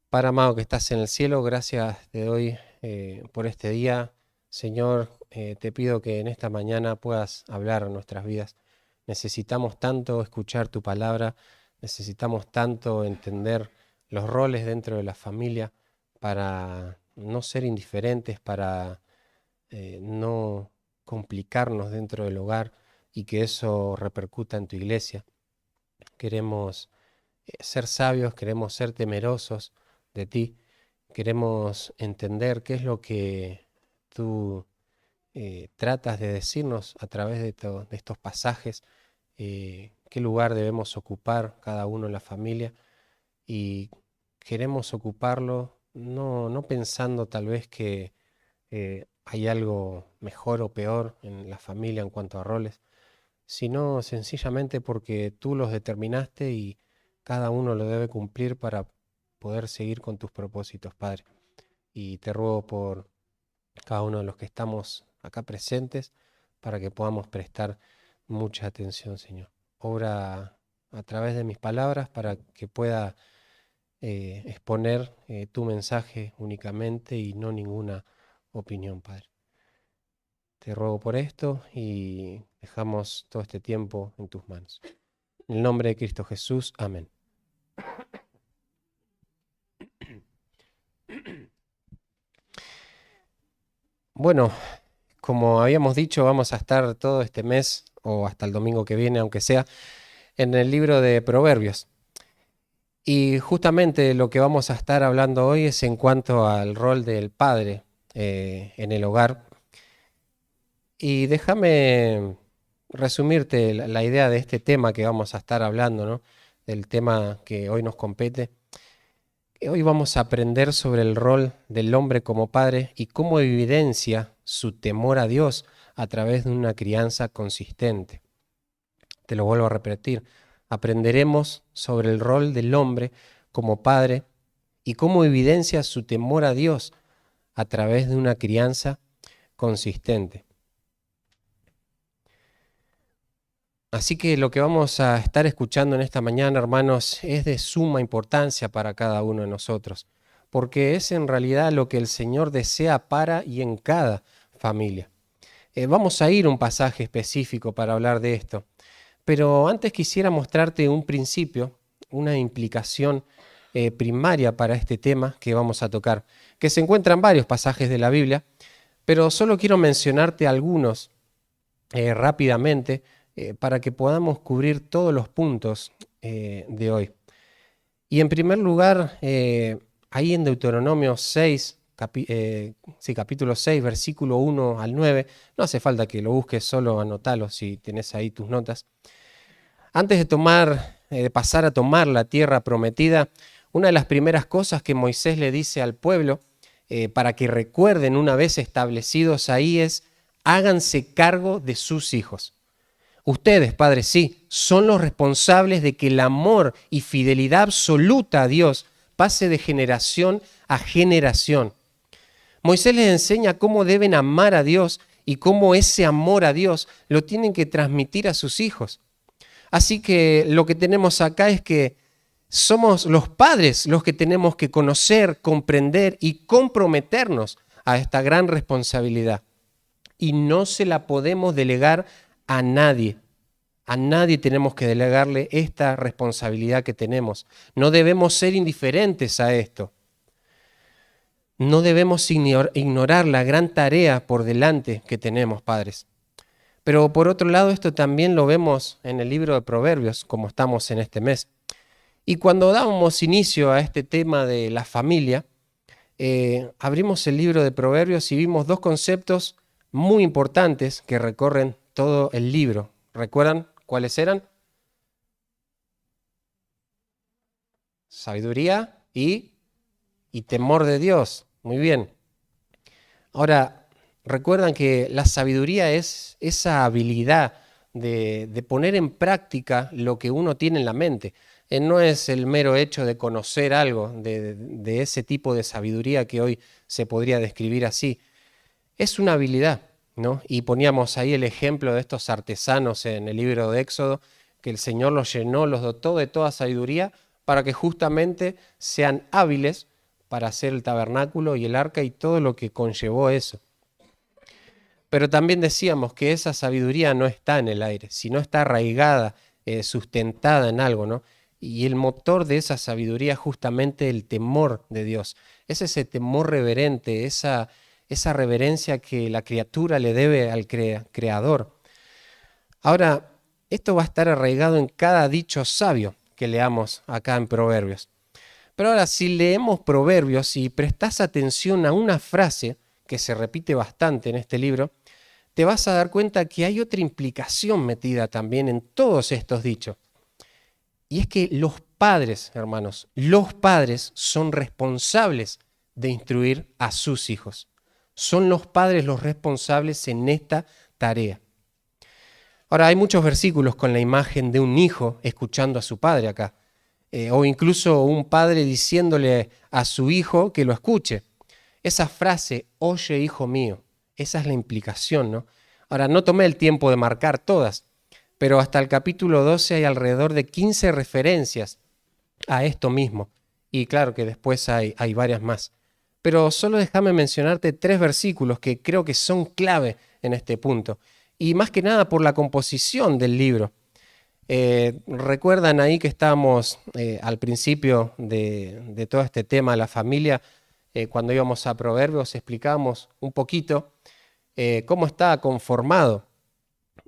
Padre amado que estás en el cielo, gracias te doy por este día. Señor, te pido que en esta mañana puedas hablar a nuestras vidas. Necesitamos tanto escuchar tu palabra, necesitamos tanto entender los roles dentro de la familia para no ser indiferentes, para no complicarnos dentro del hogar y que eso repercuta en tu iglesia. Queremos ser sabios, queremos ser temerosos de ti, queremos entender qué es lo que tú tratas de decirnos a través de estos pasajes, qué lugar debemos ocupar cada uno en la familia y queremos ocuparlo no pensando tal vez que hay algo mejor o peor en la familia en cuanto a roles, sino sencillamente porque tú los determinaste y cada uno lo debe cumplir para poder seguir con tus propósitos, Padre. Y te ruego por cada uno de los que estamos acá presentes para que podamos prestar mucha atención, Señor. Obra a través de mis palabras para que pueda exponer tu mensaje únicamente y no ninguna opinión, Padre. Te ruego por esto y dejamos todo este tiempo en tus manos. En el nombre de Cristo Jesús, amén. Bueno, como habíamos dicho, vamos a estar todo este mes, o hasta el domingo que viene, aunque sea, en el libro de Proverbios. Y justamente lo que vamos a estar hablando hoy es en cuanto al rol del padre en el hogar. Y déjame resumirte la idea de este tema que vamos a estar hablando, ¿no? Del tema que hoy nos compete. Hoy vamos a aprender sobre el rol del hombre como padre y cómo evidencia su temor a Dios a través de una crianza consistente. Te lo vuelvo a repetir. Aprenderemos sobre el rol del hombre como padre y cómo evidencia su temor a Dios a través de una crianza consistente. Así que lo que vamos a estar escuchando en esta mañana, hermanos, es de suma importancia para cada uno de nosotros, porque es en realidad lo que el Señor desea para y en cada familia. Vamos a ir a un pasaje específico para hablar de esto, pero antes quisiera mostrarte un principio, una implicación primaria para este tema que vamos a tocar, que se encuentra en varios pasajes de la Biblia, pero solo quiero mencionarte algunos rápidamente para que podamos cubrir todos los puntos de hoy. Y en primer lugar, ahí en Deuteronomio 6, capítulo 6, versículo 1 al 9, no hace falta que lo busques, solo anotalo si tenés ahí tus notas. Antes de pasar a tomar la tierra prometida, una de las primeras cosas que Moisés le dice al pueblo, para que recuerden una vez establecidos ahí, es: háganse cargo de sus hijos. Ustedes, padres, sí, son los responsables de que el amor y fidelidad absoluta a Dios pase de generación a generación. Moisés les enseña cómo deben amar a Dios y cómo ese amor a Dios lo tienen que transmitir a sus hijos. Así que lo que tenemos acá es que somos los padres los que tenemos que conocer, comprender y comprometernos a esta gran responsabilidad. Y no se la podemos delegar a nadie. A nadie tenemos que delegarle esta responsabilidad que tenemos. No debemos ser indiferentes a esto. No debemos ignorar la gran tarea por delante que tenemos, padres. Pero por otro lado, esto también lo vemos en el libro de Proverbios, como estamos en este mes. Y cuando damos inicio a este tema de la familia, abrimos el libro de Proverbios y vimos dos conceptos muy importantes que recorren todo el libro. ¿Recuerdan cuáles eran? Sabiduría y temor de Dios. Muy bien. Ahora, recuerdan que la sabiduría es esa habilidad de poner en práctica lo que uno tiene en la mente. No es el mero hecho de conocer algo, de ese tipo de sabiduría que hoy se podría describir así. Es una habilidad, ¿no? Y poníamos ahí el ejemplo de estos artesanos en el libro de Éxodo, que el Señor los llenó, los dotó de toda sabiduría para que justamente sean hábiles para hacer el tabernáculo y el arca y todo lo que conllevó eso. Pero también decíamos que esa sabiduría no está en el aire, sino está arraigada, sustentada en algo, ¿no? Y el motor de esa sabiduría es justamente el temor de Dios. Es ese temor reverente, esa reverencia que la criatura le debe al Creador. Ahora, esto va a estar arraigado en cada dicho sabio que leamos acá en Proverbios. Pero ahora, si leemos Proverbios y prestás atención a una frase que se repite bastante en este libro, te vas a dar cuenta que hay otra implicación metida también en todos estos dichos. Y es que los padres, hermanos, los padres son responsables de instruir a sus hijos. Son los padres los responsables en esta tarea. Ahora, hay muchos versículos con la imagen de un hijo escuchando a su padre acá. O incluso un padre diciéndole a su hijo que lo escuche. Esa frase, oye hijo mío, esa es la implicación, ¿no? Ahora, no tomé el tiempo de marcar todas, pero hasta el capítulo 12 hay alrededor de 15 referencias a esto mismo. Y claro que después hay varias más. Pero solo déjame mencionarte 3 versículos que creo que son clave en este punto. Y más que nada por la composición del libro. Recuerdan ahí que estábamos al principio de todo este tema, la familia, cuando íbamos a Proverbios, explicábamos un poquito cómo está conformado,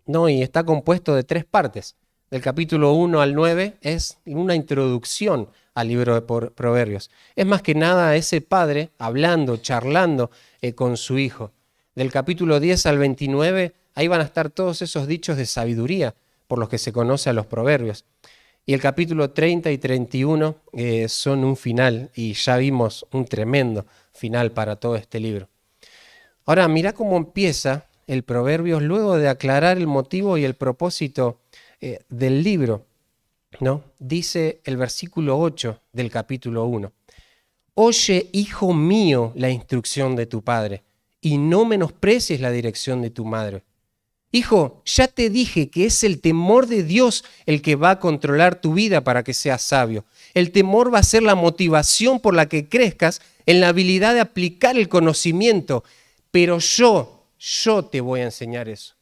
¿no? Y está compuesto de 3 partes. Del capítulo 1 al 9 es una introducción al libro de Proverbios. Es más que nada ese padre hablando, charlando con su hijo. Del capítulo 10 al 29, ahí van a estar todos esos dichos de sabiduría por los que se conoce a los proverbios. Y el capítulo 30 y 31 son un final, y ya vimos un tremendo final para todo este libro. Ahora, mirá cómo empieza el Proverbios luego de aclarar el motivo y el propósito del libro, ¿no? Dice el versículo 8 del capítulo 1. Oye, hijo mío, la instrucción de tu padre, y no menosprecies la dirección de tu madre. Hijo, ya te dije que es el temor de Dios el que va a controlar tu vida para que seas sabio. El temor va a ser la motivación por la que crezcas en la habilidad de aplicar el conocimiento. Pero yo te voy a enseñar eso.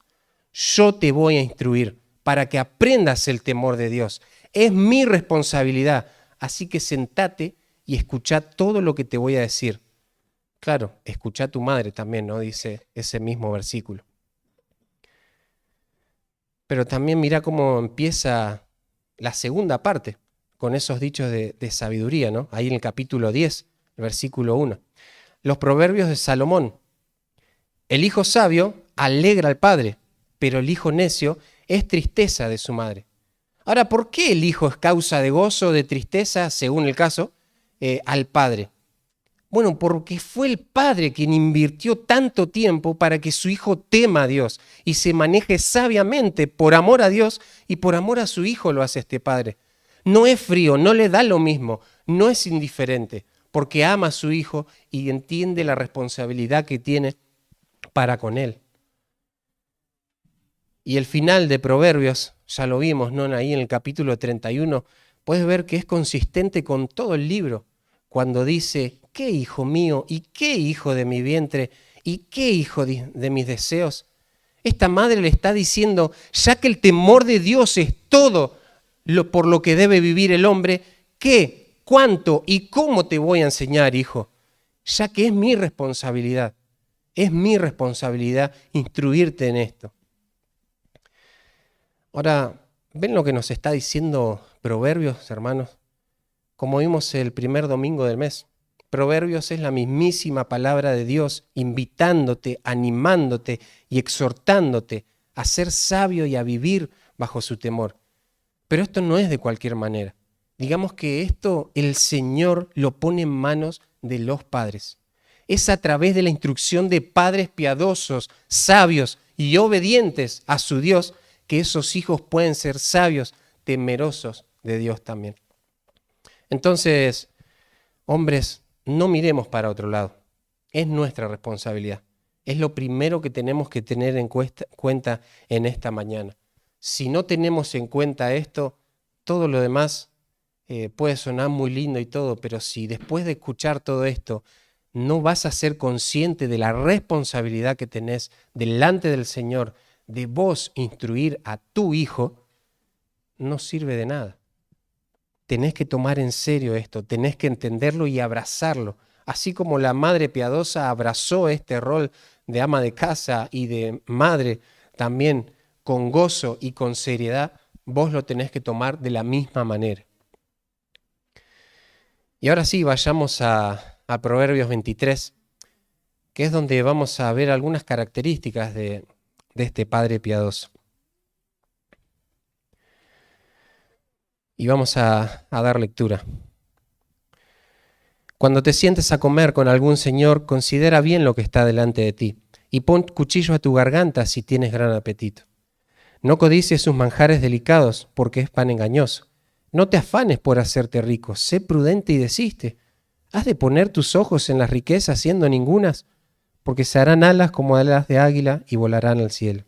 Yo te voy a instruir para que aprendas el temor de Dios. Es mi responsabilidad. Así que sentate y escucha todo lo que te voy a decir. Claro, escucha a tu madre también, ¿no? Dice ese mismo versículo. Pero también mira cómo empieza la segunda parte con esos dichos de sabiduría, ¿no? Ahí en el capítulo 10, versículo 1. Los proverbios de Salomón. El hijo sabio alegra al padre, pero el hijo necio es tristeza de su madre. Ahora, ¿por qué el hijo es causa de gozo o de tristeza, según el caso, al padre? Bueno, porque fue el padre quien invirtió tanto tiempo para que su hijo tema a Dios y se maneje sabiamente por amor a Dios y por amor a su hijo lo hace este padre. No es frío, no le da lo mismo, no es indiferente, porque ama a su hijo y entiende la responsabilidad que tiene para con él. Y el final de Proverbios, ya lo vimos, ¿no? Ahí en el capítulo 31, puedes ver que es consistente con todo el libro, cuando dice, ¿qué hijo mío y qué hijo de mi vientre y qué hijo de mis deseos? Esta madre le está diciendo, ya que el temor de Dios es todo por lo que debe vivir el hombre, ¿qué, cuánto y cómo te voy a enseñar, hijo? Ya que es mi responsabilidad instruirte en esto. Ahora, ¿ven lo que nos está diciendo Proverbios, hermanos? Como vimos el primer domingo del mes, Proverbios es la mismísima palabra de Dios, invitándote, animándote y exhortándote a ser sabio y a vivir bajo su temor. Pero esto no es de cualquier manera. Digamos que esto el Señor lo pone en manos de los padres. Es a través de la instrucción de padres piadosos, sabios y obedientes a su Dios que esos hijos pueden ser sabios, temerosos de Dios también. Entonces, hombres, no miremos para otro lado. Es nuestra responsabilidad. Es lo primero que tenemos que tener en cuenta en esta mañana. Si no tenemos en cuenta esto, todo lo demás puede sonar muy lindo y todo, pero si después de escuchar todo esto no vas a ser consciente de la responsabilidad que tenés delante del Señor de vos instruir a tu hijo, no sirve de nada. Tenés que tomar en serio esto, tenés que entenderlo y abrazarlo. Así como la madre piadosa abrazó este rol de ama de casa y de madre también con gozo y con seriedad, vos lo tenés que tomar de la misma manera. Y ahora sí, vayamos a Proverbios 23, que es donde vamos a ver algunas características de este padre piadoso. Y vamos a dar lectura. Cuando te sientes a comer con algún señor, considera bien lo que está delante de ti, y pon cuchillo a tu garganta si tienes gran apetito. No codicies sus manjares delicados, porque es pan engañoso. No te afanes por hacerte rico, sé prudente y desiste. ¿Has de poner tus ojos en las riquezas siendo ningunas? Porque se harán alas como alas de águila y volarán al cielo.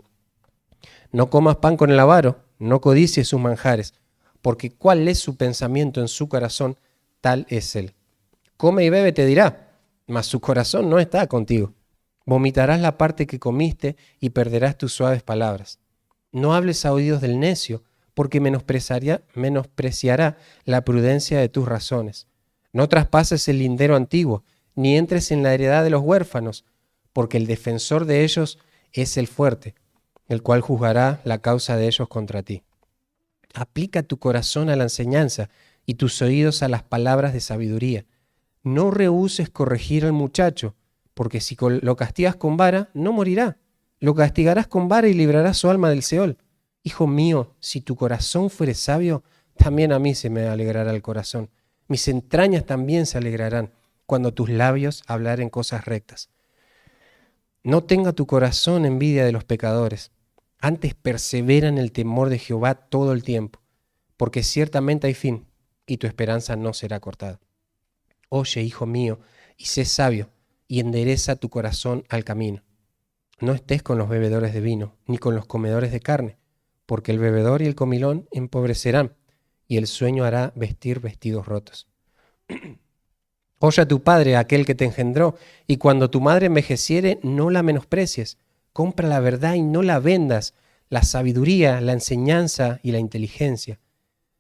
No comas pan con el avaro, no codicies sus manjares, porque cuál es su pensamiento en su corazón, tal es él. Come y bebe te dirá, mas su corazón no está contigo. Vomitarás la parte que comiste y perderás tus suaves palabras. No hables a oídos del necio, porque menospreciará la prudencia de tus razones. No traspases el lindero antiguo, ni entres en la heredad de los huérfanos, porque el defensor de ellos es el fuerte, el cual juzgará la causa de ellos contra ti. Aplica tu corazón a la enseñanza y tus oídos a las palabras de sabiduría. No rehúses corregir al muchacho, porque si lo castigas con vara, no morirá. Lo castigarás con vara y librarás su alma del Seol. Hijo mío, si tu corazón fuere sabio, también a mí se me alegrará el corazón. Mis entrañas también se alegrarán cuando tus labios hablaren cosas rectas. No tenga tu corazón envidia de los pecadores, antes persevera en el temor de Jehová todo el tiempo, porque ciertamente hay fin, y tu esperanza no será cortada. Oye, hijo mío, y sé sabio, y endereza tu corazón al camino. No estés con los bebedores de vino, ni con los comedores de carne, porque el bebedor y el comilón empobrecerán, y el sueño hará vestir vestidos rotos. Oye a tu padre, aquel que te engendró, y cuando tu madre envejeciere, no la menosprecies. Compra la verdad y no la vendas, la sabiduría, la enseñanza y la inteligencia.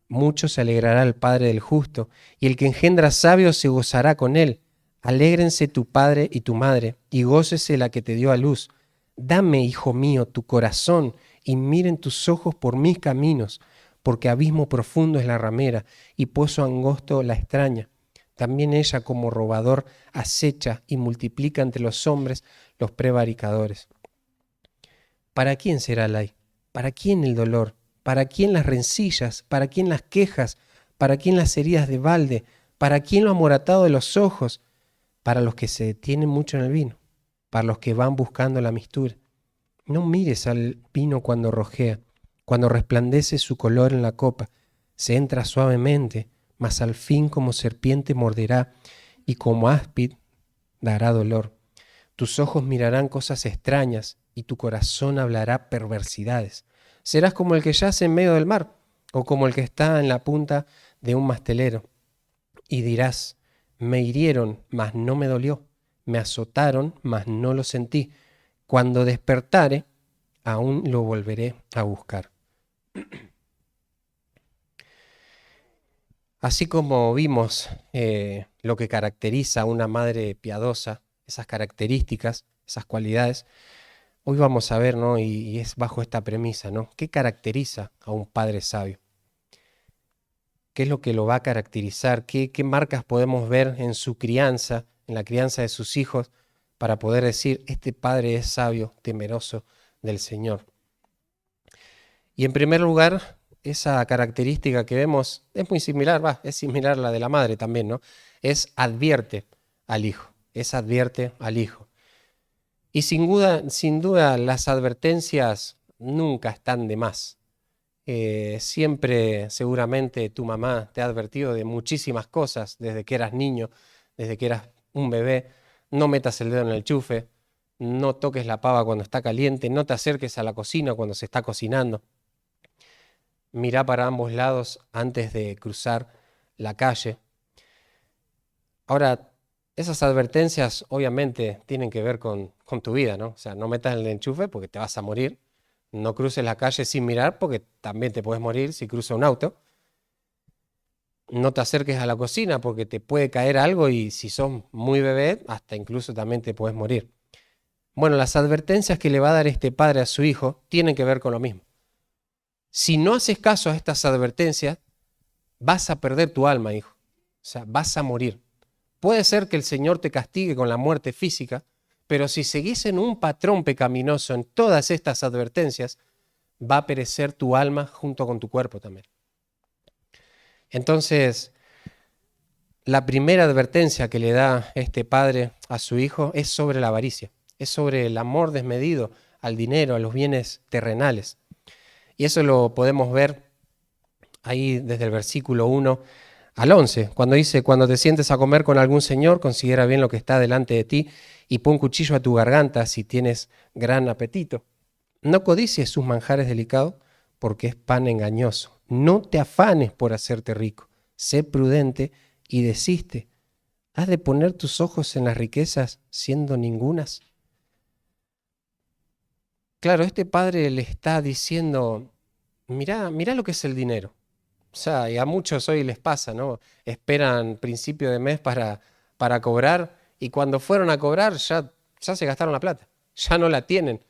Mucho se alegrará el padre del justo, y el que engendra sabios se gozará con él. Alégrense tu padre y tu madre, y gócese la que te dio a luz. Dame, hijo mío, tu corazón, y miren tus ojos por mis caminos, porque abismo profundo es la ramera, y pozo angosto la extraña. También ella como robador acecha y multiplica entre los hombres los prevaricadores. ¿Para quién será el ay? ¿Para quién el dolor? ¿Para quién las rencillas? ¿Para quién las quejas? ¿Para quién las heridas de balde? ¿Para quién lo amoratado de los ojos? Para los que se detienen mucho en el vino, para los que van buscando la mistura. No mires al vino cuando rojea, cuando resplandece su color en la copa. Se entra suavemente, mas al fin como serpiente morderá y como áspid dará dolor. Tus ojos mirarán cosas extrañas y tu corazón hablará perversidades. Serás como el que yace en medio del mar o como el que está en la punta de un mastelero. Y dirás, me hirieron, mas no me dolió. Me azotaron, mas no lo sentí. Cuando despertare, aún lo volveré a buscar. Así como vimos lo que caracteriza a una madre piadosa, esas características, esas cualidades, hoy vamos a ver, ¿no? Y es bajo esta premisa, ¿no? ¿Qué caracteriza a un padre sabio? ¿Qué es lo que lo va a caracterizar? ¿Qué marcas podemos ver en su crianza, en la crianza de sus hijos, para poder decir, este padre es sabio, temeroso del Señor? Y en primer lugar, esa característica que vemos es muy similar, es similar a la de la madre también, ¿no? Es advierte al hijo, es advierte al hijo. Y sin duda las advertencias nunca están de más. Siempre seguramente tu mamá te ha advertido de muchísimas cosas desde que eras niño, desde que eras un bebé. No metas el dedo en el enchufe, no toques la pava cuando está caliente, no te acerques a la cocina cuando se está cocinando. Mirá para ambos lados antes de cruzar la calle. Ahora, esas advertencias obviamente tienen que ver con tu vida, ¿no? O sea, no metas el enchufe porque te vas a morir. No cruces la calle sin mirar porque también te puedes morir si cruza un auto. No te acerques a la cocina porque te puede caer algo y si sos muy bebé, hasta incluso también te puedes morir. Bueno, las advertencias que le va a dar este padre a su hijo tienen que ver con lo mismo. Si no haces caso a estas advertencias, vas a perder tu alma, hijo. O sea, vas a morir. Puede ser que el Señor te castigue con la muerte física, pero si seguís en un patrón pecaminoso en todas estas advertencias, va a perecer tu alma junto con tu cuerpo también. Entonces, la primera advertencia que le da este padre a su hijo es sobre la avaricia, es sobre el amor desmedido al dinero, a los bienes terrenales. Y eso lo podemos ver ahí desde el versículo 1 al 11, cuando dice, cuando te sientes a comer con algún señor, considera bien lo que está delante de ti y pon cuchillo a tu garganta si tienes gran apetito. No codicies sus manjares delicados, porque es pan engañoso. No te afanes por hacerte rico. Sé prudente y desiste. ¿Has de poner tus ojos en las riquezas siendo ningunas? Claro, este padre le está diciendo, mirá lo que es el dinero. O sea, y a muchos hoy les pasa, ¿no? Esperan principio de mes para cobrar y cuando fueron a cobrar ya se gastaron la plata, ya no la tienen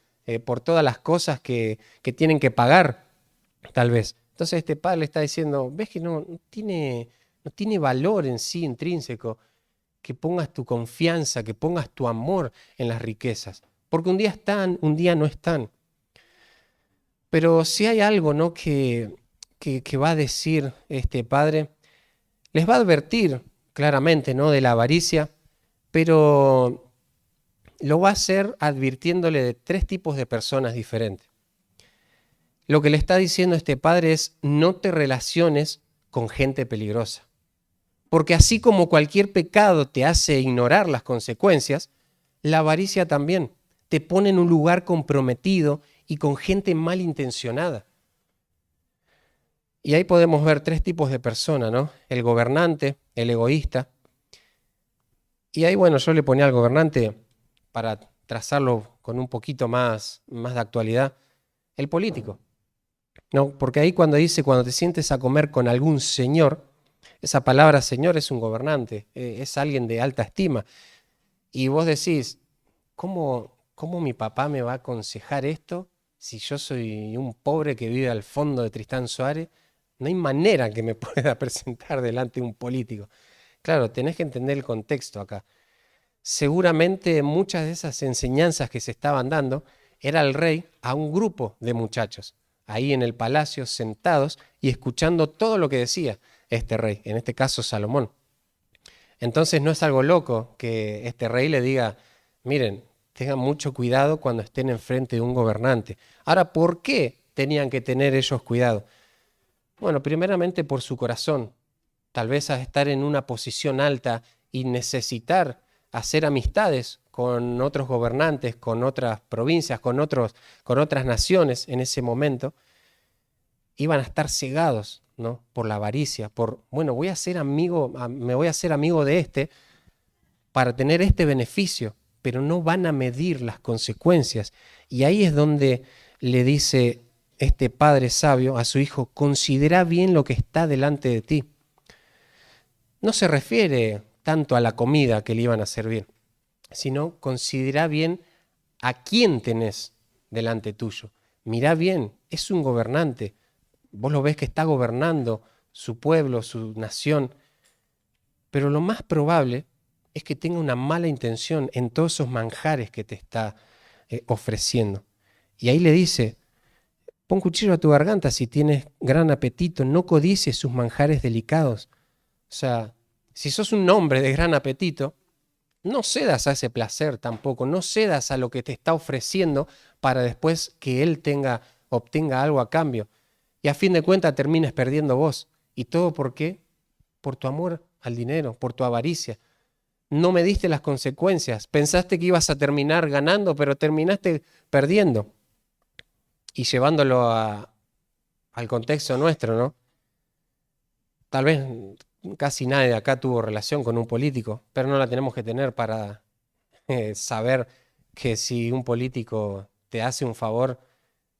por todas las cosas que tienen que pagar, tal vez. Entonces este padre le está diciendo, ves que no tiene valor en sí intrínseco que pongas tu confianza, que pongas tu amor en las riquezas, porque un día están, un día no están. Pero si hay algo, ¿no? que va a decir este padre, les va a advertir claramente, ¿no? De la avaricia, pero lo va a hacer advirtiéndole de tres tipos de personas diferentes. Lo que le está diciendo este padre es no te relaciones con gente peligrosa, porque así como cualquier pecado te hace ignorar las consecuencias, la avaricia también te pone en un lugar comprometido y con gente malintencionada. Y ahí podemos ver tres tipos de personas, ¿no? El gobernante, el egoísta. Y ahí, bueno, yo le ponía al gobernante, para trazarlo con un poquito más de actualidad, el político, ¿no? Porque ahí cuando dice, cuando te sientes a comer con algún señor, esa palabra señor es un gobernante, es alguien de alta estima. Y vos decís, ¿cómo mi papá me va a aconsejar esto si yo soy un pobre que vive al fondo de Tristán Suárez? No hay manera que me pueda presentar delante de un político. Claro, tenés que entender el contexto acá. Seguramente muchas de esas enseñanzas que se estaban dando era el rey a un grupo de muchachos, ahí en el palacio sentados y escuchando todo lo que decía este rey, en este caso Salomón. Entonces no es algo loco que este rey le diga, miren, tengan mucho cuidado cuando estén enfrente de un gobernante. Ahora, ¿por qué tenían que tener ellos cuidado? Bueno, primeramente por su corazón, tal vez a estar en una posición alta y necesitar hacer amistades con otros gobernantes, con otras provincias, con otras naciones en ese momento, iban a estar cegados, ¿no? Por la avaricia, bueno, me voy a hacer amigo de este para tener este beneficio, pero no van a medir las consecuencias. Y ahí es donde le dice este padre sabio a su hijo, considera bien lo que está delante de ti. No se refiere tanto a la comida que le iban a servir, sino considera bien a quién tenés delante tuyo. Mirá bien, es un gobernante. Vos lo ves que está gobernando su pueblo, su nación, pero lo más probable es que tenga una mala intención en todos esos manjares que te está ofreciendo. Y ahí le dice, pon cuchillo a tu garganta si tienes gran apetito, no codicies sus manjares delicados. O sea, si sos un hombre de gran apetito, no cedas a ese placer tampoco, no cedas a lo que te está ofreciendo para después que él obtenga algo a cambio. Y a fin de cuentas termines perdiendo vos. ¿Y todo por qué? Por tu amor al dinero, por tu avaricia. No mediste las consecuencias. Pensaste que ibas a terminar ganando, pero terminaste perdiendo. Y llevándolo al contexto nuestro, ¿no? Tal vez casi nadie de acá tuvo relación con un político, pero no la tenemos que tener para saber que si un político te hace un favor,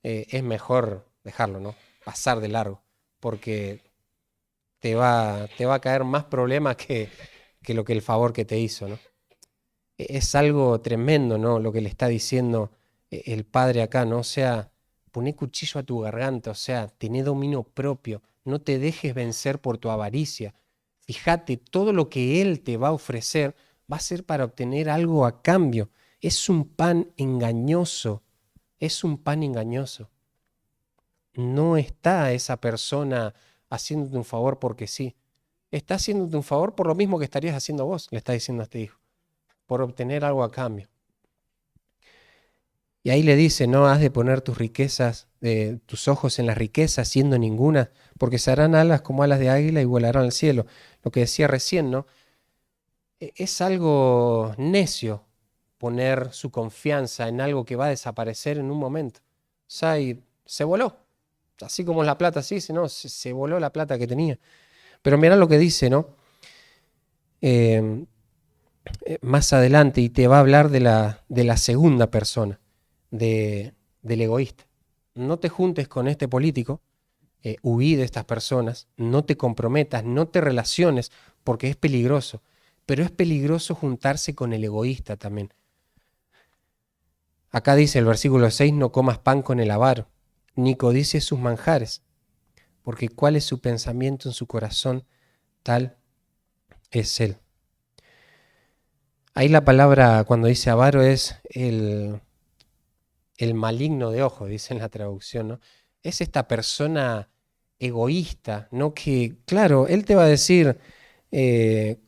es mejor dejarlo, ¿no? Pasar de largo, porque te va a caer más problema que lo que el favor que te hizo, ¿no? Es algo tremendo, ¿no? Lo que le está diciendo el padre acá, ¿no? O sea, poné cuchillo a tu garganta, o sea, tené dominio propio, no te dejes vencer por tu avaricia. Fíjate, todo lo que él te va a ofrecer va a ser para obtener algo a cambio. Es un pan engañoso, es un pan engañoso. No está esa persona haciéndote un favor porque sí. Está haciéndote un favor por lo mismo que estarías haciendo vos, le está diciendo a este hijo, por obtener algo a cambio. Y ahí le dice, no has de poner tus riquezas, tus ojos en las riquezas, siendo ninguna, porque se harán alas como alas de águila y volarán al cielo. Lo que decía recién, ¿no? Es algo necio poner su confianza en algo que va a desaparecer en un momento. O sea, y se voló. Así como la plata, sí, ¿no? Se voló la plata que tenía. Pero mirá lo que dice, ¿no? Eh, Más adelante, y te va a hablar de la segunda persona, del egoísta. No te juntes con este político, huí de estas personas, no te comprometas, no te relaciones, porque es peligroso. Pero es peligroso juntarse con el egoísta también. Acá dice el versículo 6, no comas pan con el avaro, ni codicies sus manjares, porque cuál es su pensamiento en su corazón, tal es él. Ahí la palabra cuando dice avaro es el maligno de ojo, dice en la traducción, ¿no? Es esta persona egoísta, ¿no? Que, claro, él te va a decir,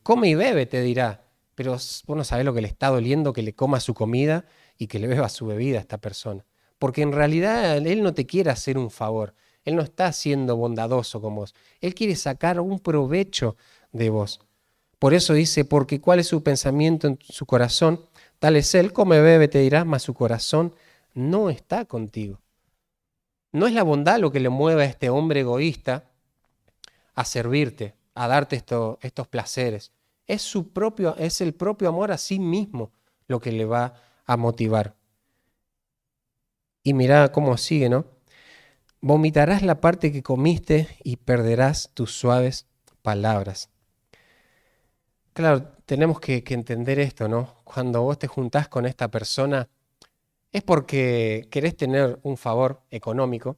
come y bebe, te dirá, pero vos no sabés lo que le está doliendo que le coma su comida y que le beba su bebida a esta persona. Porque en realidad él no te quiere hacer un favor, él no está siendo bondadoso con vos, él quiere sacar un provecho de vos. Por eso dice, porque cuál es su pensamiento en su corazón, tal es él, come, bebe, te dirá, mas su corazón no está contigo. No es la bondad lo que le mueve a este hombre egoísta a servirte, a darte estos placeres. Es el propio amor a sí mismo lo que le va a motivar. Y mirá cómo sigue, ¿no? Vomitarás la parte que comiste y perderás tus suaves palabras. Claro, tenemos que entender esto, ¿no? Cuando vos te juntás con esta persona, es porque querés tener un favor económico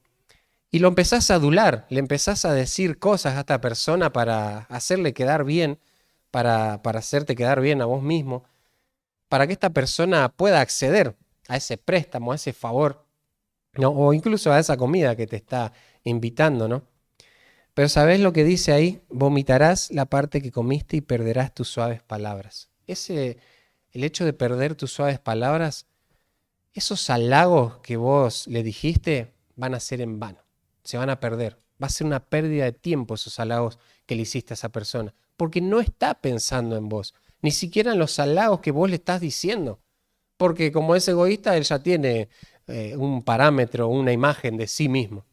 y lo empezás a adular, le empezás a decir cosas a esta persona para hacerle quedar bien, para hacerte quedar bien a vos mismo, para que esta persona pueda acceder a ese préstamo, a ese favor, ¿no? O incluso a esa comida que te está invitando, ¿no? Pero ¿sabés lo que dice ahí? Vomitarás la parte que comiste y perderás tus suaves palabras. El hecho de perder tus suaves palabras, esos halagos que vos le dijiste van a ser en vano, se van a perder. Va a ser una pérdida de tiempo esos halagos que le hiciste a esa persona, porque no está pensando en vos, ni siquiera en los halagos que vos le estás diciendo, porque como es egoísta, él ya tiene un parámetro, una imagen de sí mismo.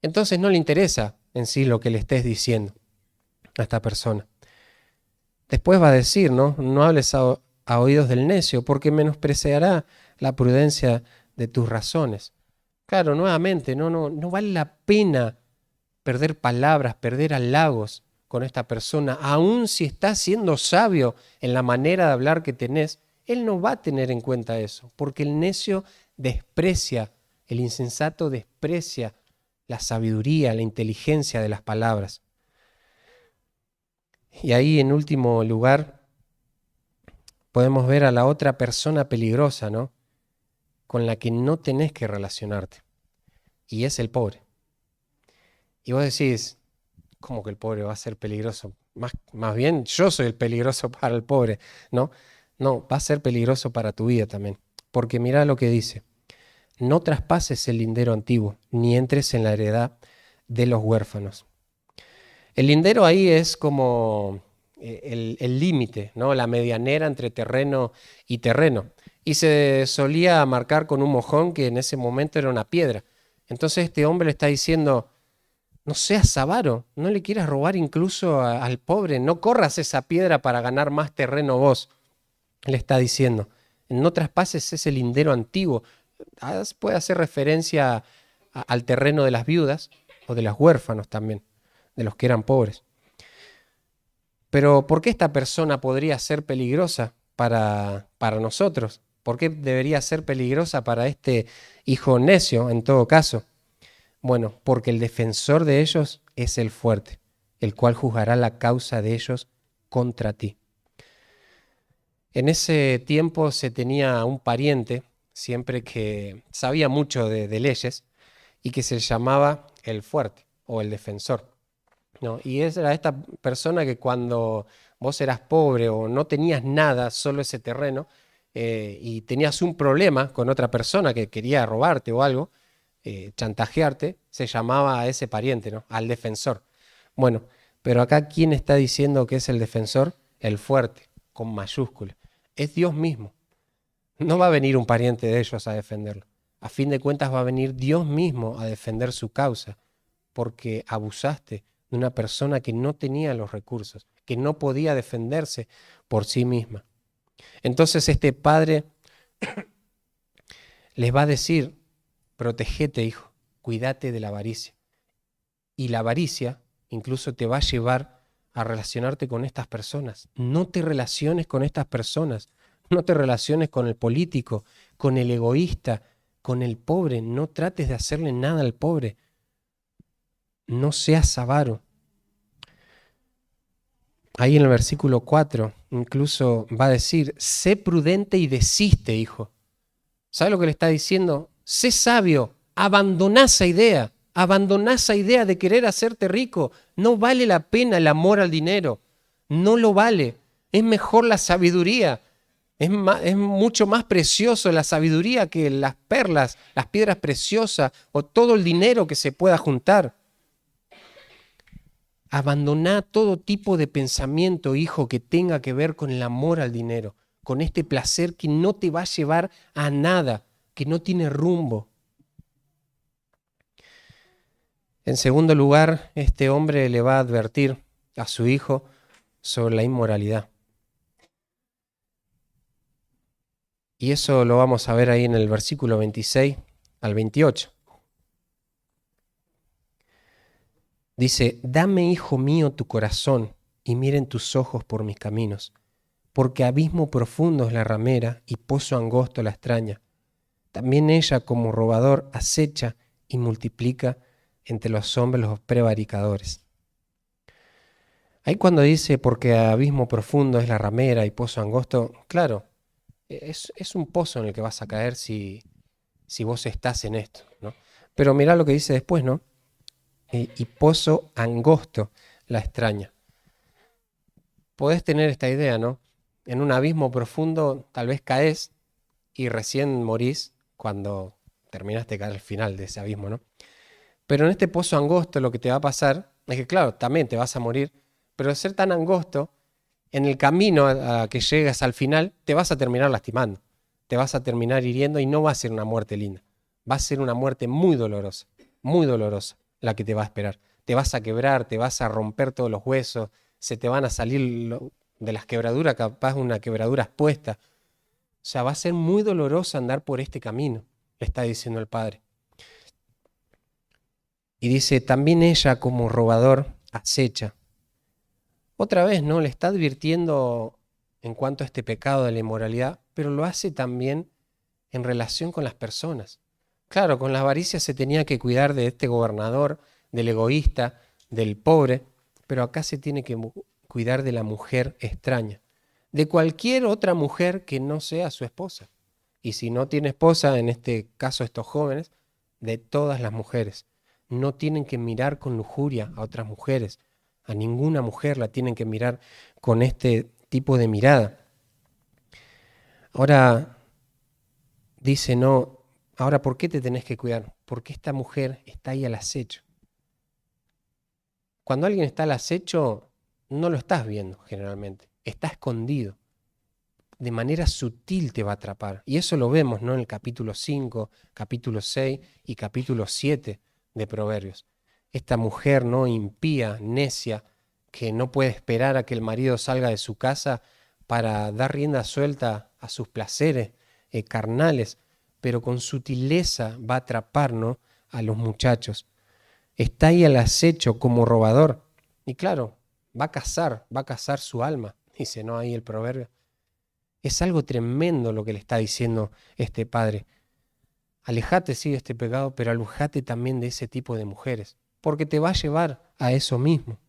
Entonces no le interesa en sí lo que le estés diciendo a esta persona. Después va a decir, ¿no? No hables a oídos del necio, porque menospreciará la prudencia de tus razones. Claro, nuevamente, no vale la pena perder palabras, perder halagos con esta persona, aun si está siendo sabio en la manera de hablar que tenés, él no va a tener en cuenta eso, porque el necio desprecia, el insensato desprecia la sabiduría, la inteligencia de las palabras. Y ahí en último lugar podemos ver a la otra persona peligrosa, ¿no? Con la que no tenés que relacionarte. Y es el pobre. Y vos decís, ¿cómo que el pobre va a ser peligroso? Más bien yo soy el peligroso para el pobre, ¿no? No, va a ser peligroso para tu vida también. Porque mirá lo que dice. No traspases el lindero antiguo, ni entres en la heredad de los huérfanos. El lindero ahí es como el límite, ¿no? La medianera entre terreno y terreno. Y se solía marcar con un mojón que en ese momento era una piedra. Entonces este hombre le está diciendo, No seas avaro, no le quieras robar incluso al pobre, no corras esa piedra para ganar más terreno vos, le está diciendo. No traspases ese lindero antiguo. Puede hacer referencia al terreno de las viudas o de los huérfanos también, de los que eran pobres. Pero ¿por qué esta persona podría ser peligrosa para nosotros? ¿Por qué debería ser peligrosa para este hijo necio en todo caso? Bueno, porque el defensor de ellos es el fuerte, el cual juzgará la causa de ellos contra ti. En ese tiempo se tenía un pariente, siempre que sabía mucho de leyes, y que se llamaba el fuerte o el defensor, ¿no? Y era esta persona que cuando vos eras pobre o no tenías nada, solo ese terreno, y tenías un problema con otra persona que quería robarte o algo, chantajearte, se llamaba a ese pariente, ¿no? Al defensor. Bueno, pero acá, ¿quién está diciendo que es el defensor? El fuerte, con mayúscula. Es Dios mismo. No va a venir un pariente de ellos a defenderlo. A fin de cuentas va a venir Dios mismo a defender su causa, porque abusaste de una persona que no tenía los recursos, que no podía defenderse por sí misma. Entonces este padre les va a decir: protegete, hijo, cuídate de la avaricia. Y la avaricia incluso te va a llevar a relacionarte con estas personas. No te relaciones con estas personas. No te relaciones con el político, con el egoísta, con el pobre. No trates de hacerle nada al pobre. No seas avaro. Ahí en el versículo 4 incluso va a decir: sé prudente y desiste, hijo. ¿Sabe lo que le está diciendo? Sé sabio, abandoná esa idea. Abandoná esa idea de querer hacerte rico. No vale la pena el amor al dinero. No lo vale. Es mejor la sabiduría. Es mucho más precioso la sabiduría que las perlas, las piedras preciosas o todo el dinero que se pueda juntar. Abandoná todo tipo de pensamiento, hijo, que tenga que ver con el amor al dinero, con este placer que no te va a llevar a nada, que no tiene rumbo. En segundo lugar, este hombre le va a advertir a su hijo sobre la inmoralidad. Y eso lo vamos a ver ahí en el versículo 26 al 28. Dice: dame, hijo mío, tu corazón, y miren tus ojos por mis caminos, porque abismo profundo es la ramera y pozo angosto la extraña. También ella, como robador, acecha y multiplica entre los hombres los prevaricadores. Ahí cuando dice porque abismo profundo es la ramera y pozo angosto, claro, es un pozo en el que vas a caer si vos estás en esto, ¿no? Pero mirá lo que dice después, ¿no? Y pozo angosto la extraña. Podés tener esta idea, ¿no? En un abismo profundo tal vez caes y recién morís cuando terminaste de caer al final de ese abismo, ¿no? Pero en este pozo angosto lo que te va a pasar es que, claro, también te vas a morir, pero al ser tan angosto, en el camino a que llegas al final, te vas a terminar lastimando, te vas a terminar hiriendo y no va a ser una muerte linda. Va a ser una muerte muy dolorosa la que te va a esperar. Te vas a quebrar, te vas a romper todos los huesos, se te van a salir de las quebraduras, capaz una quebradura expuesta. O sea, va a ser muy doloroso andar por este camino, le está diciendo el Padre. Y dice: también ella, como robador, acecha. Otra vez, ¿no? Le está advirtiendo en cuanto a este pecado de la inmoralidad, pero lo hace también en relación con las personas. Claro, con la avaricia se tenía que cuidar de este gobernador, del egoísta, del pobre, pero acá se tiene que cuidar de la mujer extraña, de cualquier otra mujer que no sea su esposa. Y si no tiene esposa, en este caso estos jóvenes, de todas las mujeres. No tienen que mirar con lujuria a otras mujeres. A ninguna mujer la tienen que mirar con este tipo de mirada. Ahora dice: no, ahora ¿por qué te tenés que cuidar? Porque esta mujer está ahí al acecho. Cuando alguien está al acecho, no lo estás viendo generalmente. Está escondido. De manera sutil te va a atrapar. Y eso lo vemos, ¿no? En el capítulo 5, capítulo 6 y capítulo 7 de Proverbios. esta mujer, ¿no?, impía, necia, que no puede esperar a que el marido salga de su casa para dar rienda suelta a sus placeres carnales, pero con sutileza va a atrapar, ¿no?, a los muchachos. Está ahí al acecho como robador. Y claro, va a cazar su alma, dice, ¿no?, ahí el proverbio. Es algo tremendo lo que le está diciendo este padre. Alejate, sí, de este pecado, pero alejate también de ese tipo de mujeres, porque te va a llevar a eso mismo.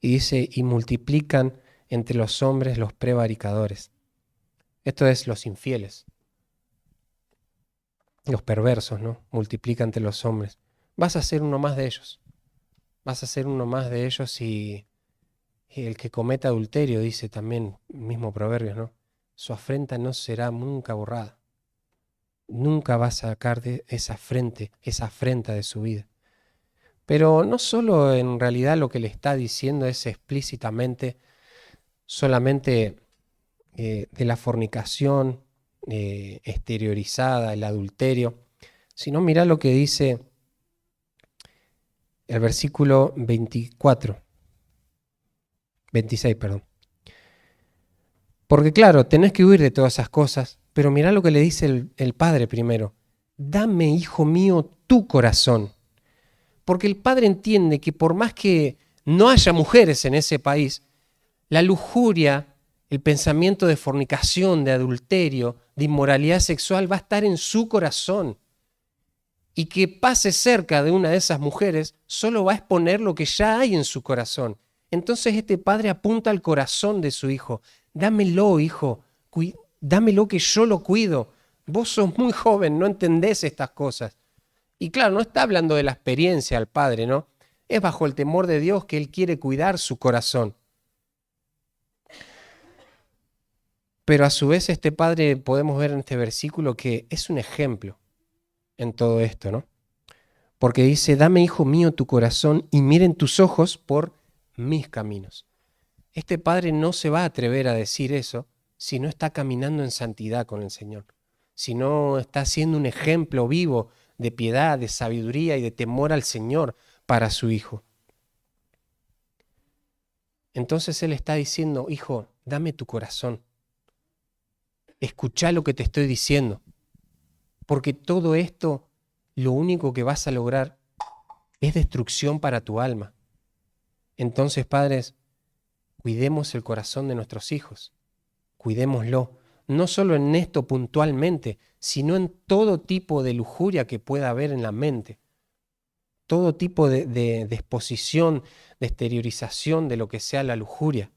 Y dice, y multiplican entre los hombres los prevaricadores. Esto es los infieles, los perversos, ¿no? Multiplican entre los hombres. Vas a ser uno más de ellos. Vas a ser uno más de ellos y el que cometa adulterio, dice también el mismo proverbio, ¿no? Su afrenta no será nunca borrada. Nunca va a sacar de esa afrenta de su vida. Pero no solo en realidad lo que le está diciendo es explícitamente solamente de la fornicación exteriorizada, el adulterio, sino mirá lo que dice el versículo 26, perdón. Porque claro, tenés que huir de todas esas cosas, pero mirá lo que le dice el padre primero. Dame, hijo mío, tu corazón. Porque el padre entiende que por más que no haya mujeres en ese país, la lujuria, el pensamiento de fornicación, de adulterio, de inmoralidad sexual va a estar en su corazón. Y que pase cerca de una de esas mujeres solo va a exponer lo que ya hay en su corazón. Entonces este padre apunta al corazón de su hijo. Dámelo, hijo, dámelo que yo lo cuido. Vos sos muy joven, no entendés estas cosas. Y claro, no está hablando de la experiencia al padre, ¿no? Es bajo el temor de Dios que él quiere cuidar su corazón. Pero a su vez este padre podemos ver en este versículo que es un ejemplo en todo esto, ¿no? Porque dice, dame, hijo mío, tu corazón y miren tus ojos por mis caminos. Este padre no se va a atrever a decir eso si no está caminando en santidad con el Señor, si no está siendo un ejemplo vivo de piedad, de sabiduría y de temor al Señor para su hijo. Entonces él está diciendo, hijo, dame tu corazón. Escuchá lo que te estoy diciendo, porque todo esto, lo único que vas a lograr es destrucción para tu alma. Entonces, padres, cuidemos el corazón de nuestros hijos, cuidémoslo, no solo en esto puntualmente, sino en todo tipo de lujuria que pueda haber en la mente, todo tipo de exposición, de exteriorización de lo que sea la lujuria.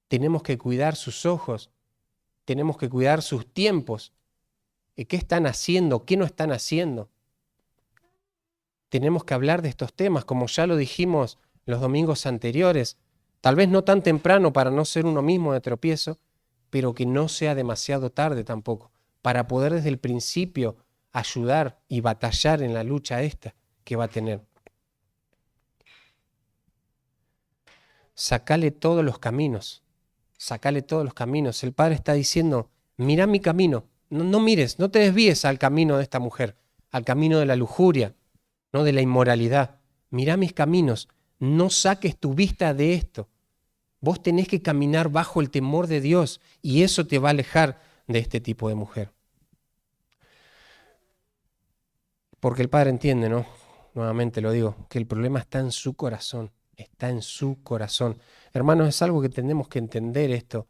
Tenemos que cuidar sus ojos, tenemos que cuidar sus tiempos, qué están haciendo, qué no están haciendo. Tenemos que hablar de estos temas, como ya lo dijimos los domingos anteriores, tal vez no tan temprano para no ser uno mismo de tropiezo, pero que no sea demasiado tarde tampoco, para poder desde el principio ayudar y batallar en la lucha esta que va a tener. Sacale todos los caminos, sacale todos los caminos. El Padre está diciendo, mira mi camino, no mires, no te desvíes al camino de esta mujer, al camino de la lujuria, no de la inmoralidad. Mira mis caminos, no saques tu vista de esto. Vos tenés que caminar bajo el temor de Dios y eso te va a alejar de este tipo de mujer. Porque el Padre entiende, ¿no? Nuevamente lo digo, que el problema está en su corazón, está en su corazón. Hermanos, es algo que tenemos que entender esto.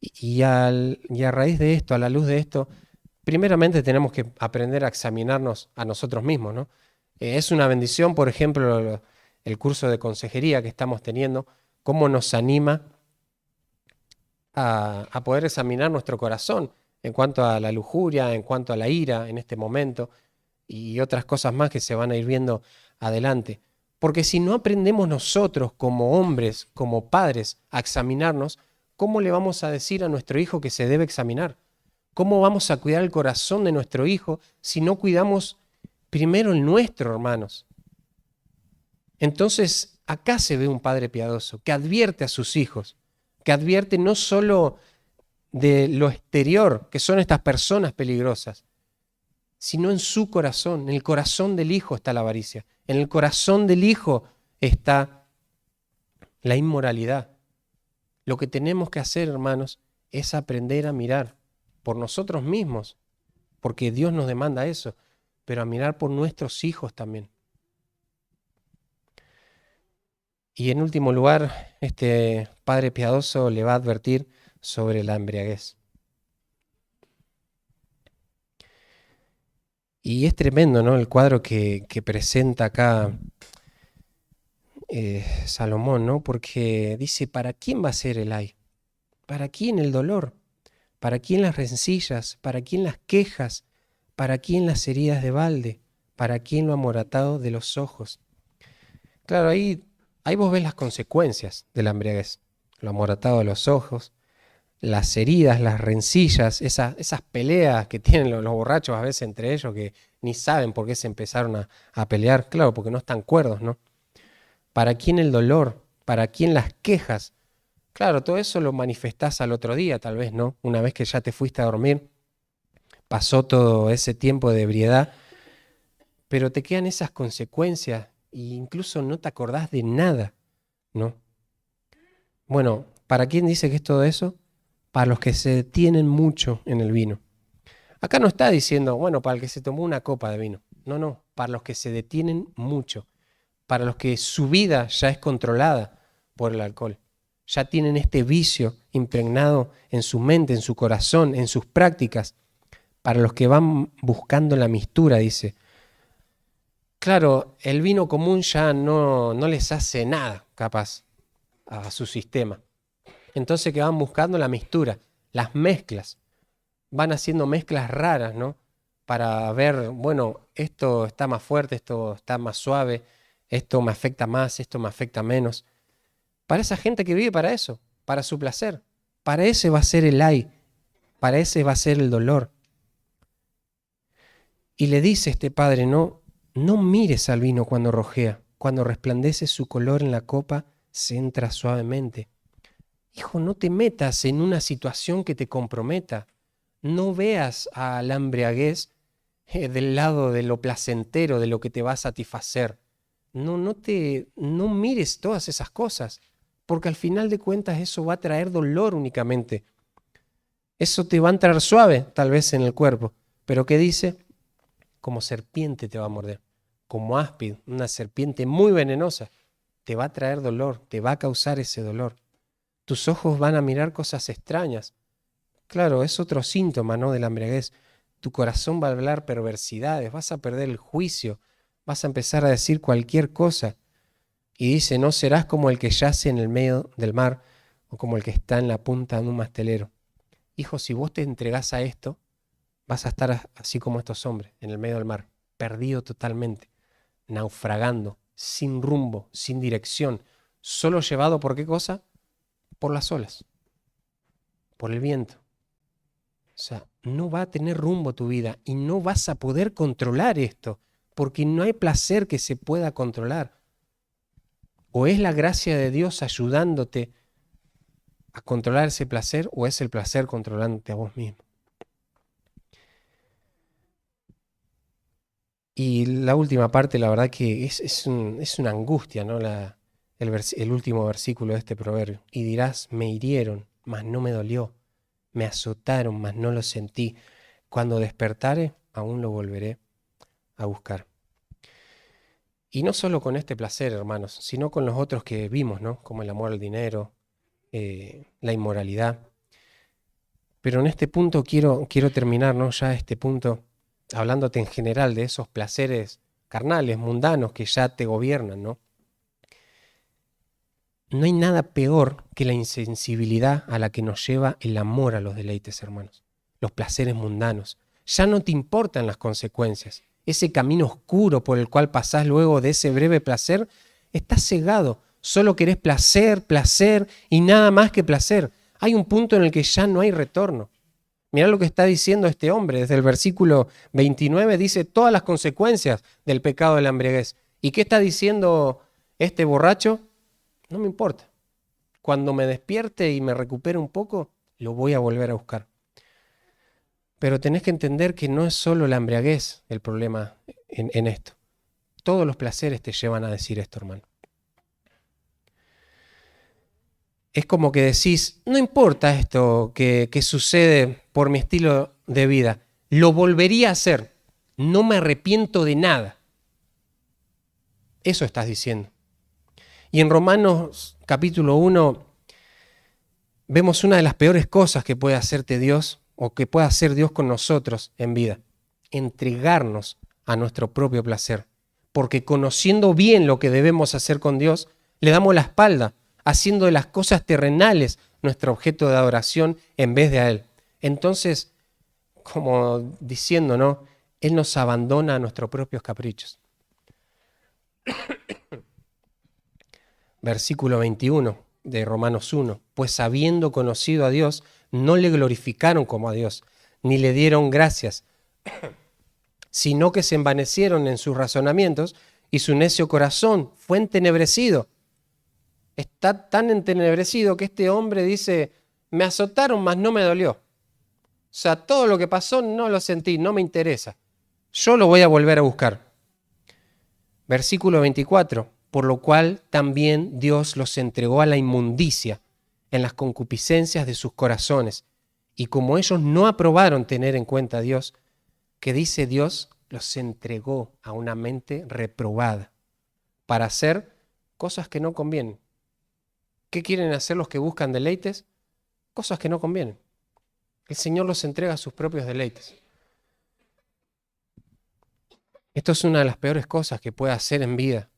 Y a raíz de esto, a la luz de esto, primeramente tenemos que aprender a examinarnos a nosotros mismos, ¿no? Es una bendición, por ejemplo, el curso de consejería que estamos teniendo, cómo nos anima a poder examinar nuestro corazón en cuanto a la lujuria, en cuanto a la ira en este momento y otras cosas más que se van a ir viendo adelante. Porque si no aprendemos nosotros como hombres, como padres, a examinarnos, ¿cómo le vamos a decir a nuestro hijo que se debe examinar? ¿Cómo vamos a cuidar el corazón de nuestro hijo si no cuidamos primero el nuestro, hermanos? Entonces, acá se ve un padre piadoso que advierte a sus hijos, que advierte no solo de lo exterior, que son estas personas peligrosas, sino en su corazón. En el corazón del Hijo está la avaricia. En el corazón del Hijo está la inmoralidad. Lo que tenemos que hacer, hermanos, es aprender a mirar por nosotros mismos, porque Dios nos demanda eso, pero a mirar por nuestros hijos también. Y en último lugar, este padre piadoso le va a advertir sobre la embriaguez. Y es tremendo, ¿no? El cuadro que presenta acá Salomón, ¿no? Porque dice, ¿para quién va a ser el ay? ¿Para quién el dolor? ¿Para quién las rencillas? ¿Para quién las quejas? ¿Para quién las heridas de balde? ¿Para quién lo amoratado de los ojos? Claro, ahí vos ves las consecuencias de la embriaguez. Lo amoratado de los ojos, las heridas, las rencillas, esas peleas que tienen los borrachos a veces entre ellos que ni saben por qué se empezaron a pelear. Claro, porque no están cuerdos, ¿no? ¿Para quién el dolor? ¿Para quién las quejas? Claro, todo eso lo manifestás al otro día, tal vez, ¿no? Una vez que ya te fuiste a dormir, pasó todo ese tiempo de ebriedad, pero te quedan esas consecuencias e incluso no te acordás de nada, ¿no? Bueno, ¿para quién dice que es todo eso? Para los que se detienen mucho en el vino. Acá no está diciendo, bueno, para el que se tomó una copa de vino. No, no, para los que se detienen mucho. Para los que su vida ya es controlada por el alcohol. Ya tienen este vicio impregnado en su mente, en su corazón, en sus prácticas. Para los que van buscando la mistura, dice. Claro, el vino común ya no les hace nada, capaz, a su sistema. Entonces que van buscando la mistura, las mezclas. Van haciendo mezclas raras, ¿no? Para ver, bueno, esto está más fuerte, esto está más suave, esto me afecta más, esto me afecta menos. Para esa gente que vive para eso, para su placer. Para ese va a ser el ay, para ese va a ser el dolor. Y le dice este padre, no mires al vino cuando rojea, cuando resplandece su color en la copa, se entra suavemente. Hijo, no te metas en una situación que te comprometa. No veas a la embriaguez del lado de lo placentero, de lo que te va a satisfacer. No mires todas esas cosas, porque al final de cuentas eso va a traer dolor únicamente. Eso te va a entrar suave, tal vez en el cuerpo, pero ¿qué dice? Como serpiente te va a morder, como áspid, una serpiente muy venenosa. Te va a traer dolor, te va a causar ese dolor. Tus ojos van a mirar cosas extrañas. Claro, es otro síntoma, ¿no?, de la embriaguez. Tu corazón va a hablar perversidades, vas a perder el juicio, vas a empezar a decir cualquier cosa. Y dice, no serás como el que yace en el medio del mar o como el que está en la punta de un mastelero. Hijo, si vos te entregás a esto, vas a estar así como estos hombres, en el medio del mar, perdido totalmente, naufragando, sin rumbo, sin dirección, solo llevado por qué cosa? Por las olas, por el viento. O sea, no va a tener rumbo tu vida y no vas a poder controlar esto, porque no hay placer que se pueda controlar. O es la gracia de Dios ayudándote a controlar ese placer, o es el placer controlándote a vos mismo. Y la última parte, la verdad que es una angustia, ¿no? El último versículo de este proverbio. Y dirás, me hirieron, mas no me dolió. Me azotaron, mas no lo sentí. Cuando despertare, aún lo volveré a buscar. Y no solo con este placer, hermanos, sino con los otros que vimos, ¿no? Como el amor al dinero, la inmoralidad. Pero en este punto quiero terminar, ¿no? Ya este punto, hablándote en general de esos placeres carnales, mundanos, que ya te gobiernan, ¿no? No hay nada peor que la insensibilidad a la que nos lleva el amor a los deleites, hermanos. Los placeres mundanos. Ya no te importan las consecuencias. Ese camino oscuro por el cual pasás luego de ese breve placer, estás cegado. Solo querés placer, placer y nada más que placer. Hay un punto en el que ya no hay retorno. Mirá lo que está diciendo este hombre. Desde el versículo 29 dice todas las consecuencias del pecado de la embriaguez. ¿Y qué está diciendo este borracho? No me importa. Cuando me despierte y me recupere un poco, lo voy a volver a buscar. Pero tenés que entender que no es solo la embriaguez el problema en esto. Todos los placeres te llevan a decir esto, hermano. Es como que decís, no importa esto que sucede por mi estilo de vida, lo volvería a hacer, no me arrepiento de nada. Eso estás diciendo. Y en Romanos capítulo 1 vemos una de las peores cosas que puede hacerte Dios o que puede hacer Dios con nosotros en vida, entregarnos a nuestro propio placer. Porque conociendo bien lo que debemos hacer con Dios, le damos la espalda, haciendo de las cosas terrenales nuestro objeto de adoración en vez de a Él. Entonces, como diciendo, ¿no? Él nos abandona a nuestros propios caprichos. Versículo 21 de Romanos 1. Pues habiendo conocido a Dios, no le glorificaron como a Dios, ni le dieron gracias, sino que se envanecieron en sus razonamientos y su necio corazón fue entenebrecido. Está tan entenebrecido que este hombre dice, me azotaron, mas no me dolió. O sea, todo lo que pasó no lo sentí, no me interesa. Yo lo voy a volver a buscar. Versículo 24. Por lo cual también Dios los entregó a la inmundicia en las concupiscencias de sus corazones. Y como ellos no aprobaron tener en cuenta a Dios, que dice Dios, los entregó a una mente reprobada para hacer cosas que no convienen. ¿Qué quieren hacer los que buscan deleites? Cosas que no convienen. El Señor los entrega a sus propios deleites. Esto es una de las peores cosas que puede hacer en vida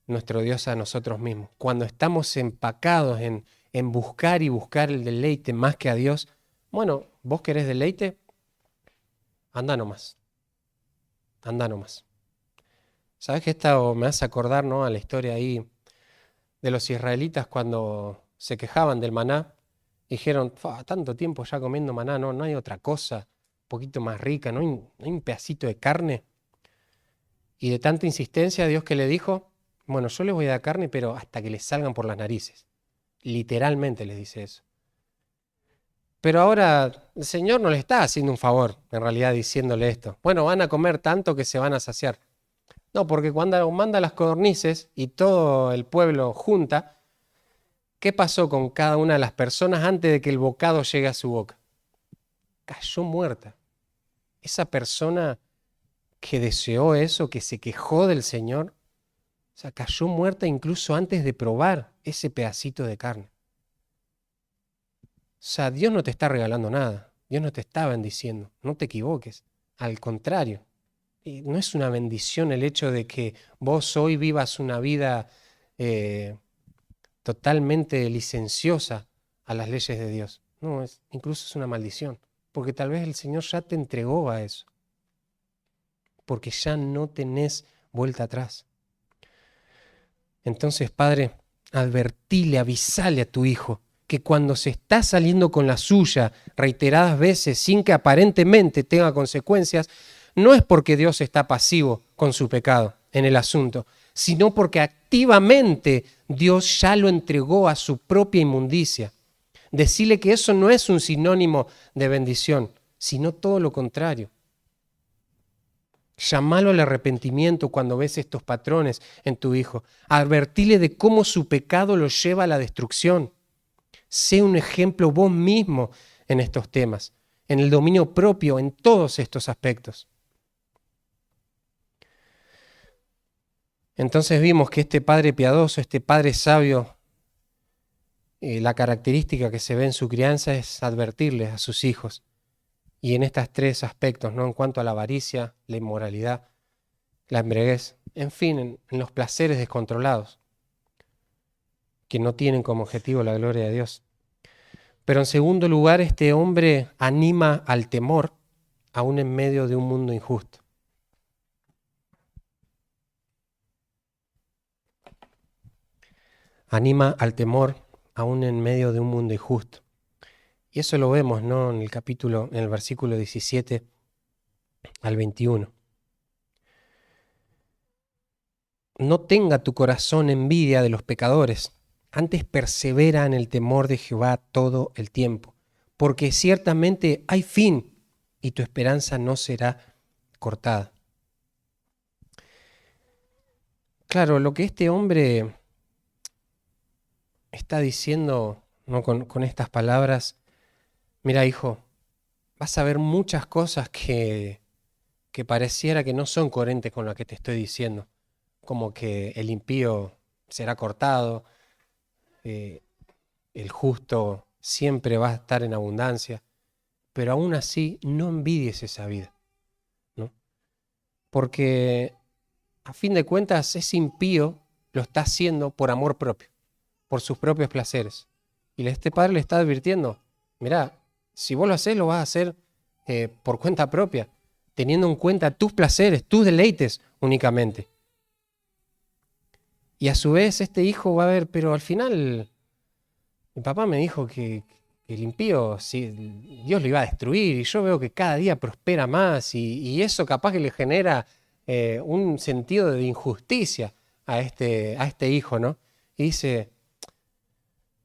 nuestro Dios a nosotros mismos. Cuando estamos empacados en buscar y buscar el deleite más que a Dios, bueno, vos querés deleite, anda nomás. Anda nomás. ¿Sabés que esto me hace acordar, ¿no? A la historia ahí de los israelitas cuando se quejaban del maná? Dijeron, tanto tiempo ya comiendo maná, no hay otra cosa un poquito más rica, no hay un pedacito de carne. Y de tanta insistencia, Dios que le dijo, bueno, yo les voy a dar carne, pero hasta que les salgan por las narices. Literalmente les dice eso. Pero ahora el Señor no le está haciendo un favor, en realidad, diciéndole esto. Bueno, van a comer tanto que se van a saciar. No, porque cuando manda las codornices y todo el pueblo junta, ¿qué pasó con cada una de las personas antes de que el bocado llegue a su boca? Cayó muerta. Esa persona que deseó eso, que se quejó del Señor, o sea, cayó muerta incluso antes de probar ese pedacito de carne. O sea, Dios no te está regalando nada. Dios no te está bendiciendo. No te equivoques. Al contrario. Y no es una bendición el hecho de que vos hoy vivas una vida totalmente licenciosa a las leyes de Dios. No, incluso es una maldición. Porque tal vez el Señor ya te entregó a eso. Porque ya no tenés vuelta atrás. Entonces, Padre, advertile, avisale a tu hijo que cuando se está saliendo con la suya reiteradas veces sin que aparentemente tenga consecuencias, no es porque Dios está pasivo con su pecado en el asunto, sino porque activamente Dios ya lo entregó a su propia inmundicia. Decirle que eso no es un sinónimo de bendición, sino todo lo contrario. Llámalo al arrepentimiento cuando ves estos patrones en tu hijo. Advertile de cómo su pecado lo lleva a la destrucción. Sé un ejemplo vos mismo en estos temas, en el dominio propio, en todos estos aspectos. Entonces vimos que este padre piadoso, este padre sabio, la característica que se ve en su crianza es advertirles a sus hijos. Y en estos tres aspectos, ¿no? En cuanto a la avaricia, la inmoralidad, la embriaguez, en fin, en los placeres descontrolados, que no tienen como objetivo la gloria de Dios. Pero en segundo lugar, este hombre anima al temor, aún en medio de un mundo injusto. Anima al temor, aún en medio de un mundo injusto. Y eso lo vemos, ¿no? En el versículo 17 al 21. No tenga tu corazón envidia de los pecadores, antes persevera en el temor de Jehová todo el tiempo, porque ciertamente hay fin y tu esperanza no será cortada. Claro, lo que este hombre está diciendo, ¿no? con estas palabras, mira, hijo, vas a ver muchas cosas que pareciera que no son coherentes con lo que te estoy diciendo, como que el impío será cortado, eh, el justo siempre va a estar en abundancia, pero aún así no envidies esa vida, ¿no? Porque a fin de cuentas ese impío lo está haciendo por amor propio, por sus propios placeres. Y este padre le está advirtiendo, mirá, si vos lo haces, lo vas a hacer por cuenta propia, teniendo en cuenta tus placeres, tus deleites únicamente. Y a su vez este hijo va a ver, pero al final mi papá me dijo que el impío, sí, Dios lo iba a destruir, y yo veo que cada día prospera más, y eso capaz que le genera un sentido de injusticia a este hijo, ¿no? Y dice,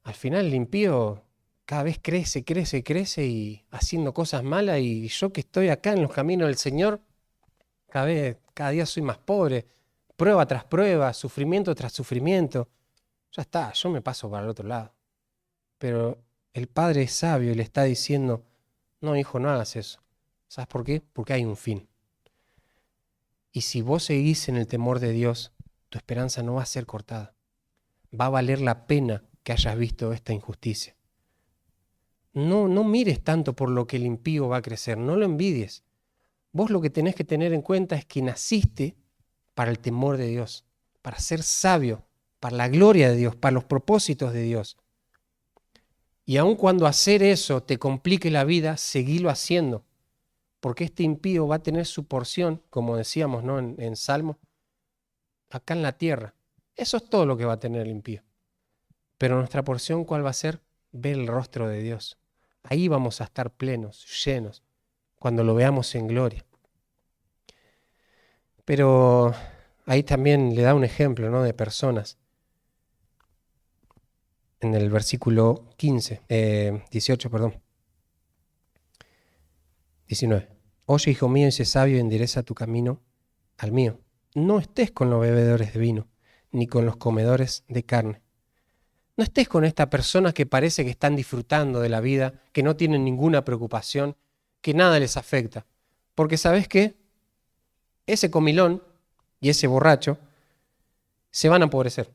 al final el impío cada vez crece, crece, crece y haciendo cosas malas, y yo que estoy acá en los caminos del Señor, cada día soy más pobre, prueba tras prueba, sufrimiento tras sufrimiento. Ya está, yo me paso para el otro lado. Pero el padre es sabio y le está diciendo, no, hijo, no hagas eso. ¿Sabes por qué? Porque hay un fin. Y si vos seguís en el temor de Dios, tu esperanza no va a ser cortada. Va a valer la pena que hayas visto esta injusticia. No, no mires tanto por lo que el impío va a crecer, no lo envidies. Vos lo que tenés que tener en cuenta es que naciste para el temor de Dios, para ser sabio, para la gloria de Dios, para los propósitos de Dios. Y aun cuando hacer eso te complique la vida, seguilo haciendo, porque este impío va a tener su porción, como decíamos, ¿no? en Salmo, acá en la tierra. Eso es todo lo que va a tener el impío. Pero nuestra porción, ¿cuál va a ser? Ver el rostro de Dios. Ahí vamos a estar plenos, llenos, cuando lo veamos en gloria. Pero ahí también le da un ejemplo, ¿no? de personas. En el versículo 18, perdón. 19. Oye, hijo mío, y sé sabio y endereza tu camino al mío. No estés con los bebedores de vino, ni con los comedores de carne. No estés con estas personas que parece que están disfrutando de la vida, que no tienen ninguna preocupación, que nada les afecta. Porque ¿sabes qué? Ese comilón y ese borracho se van a empobrecer.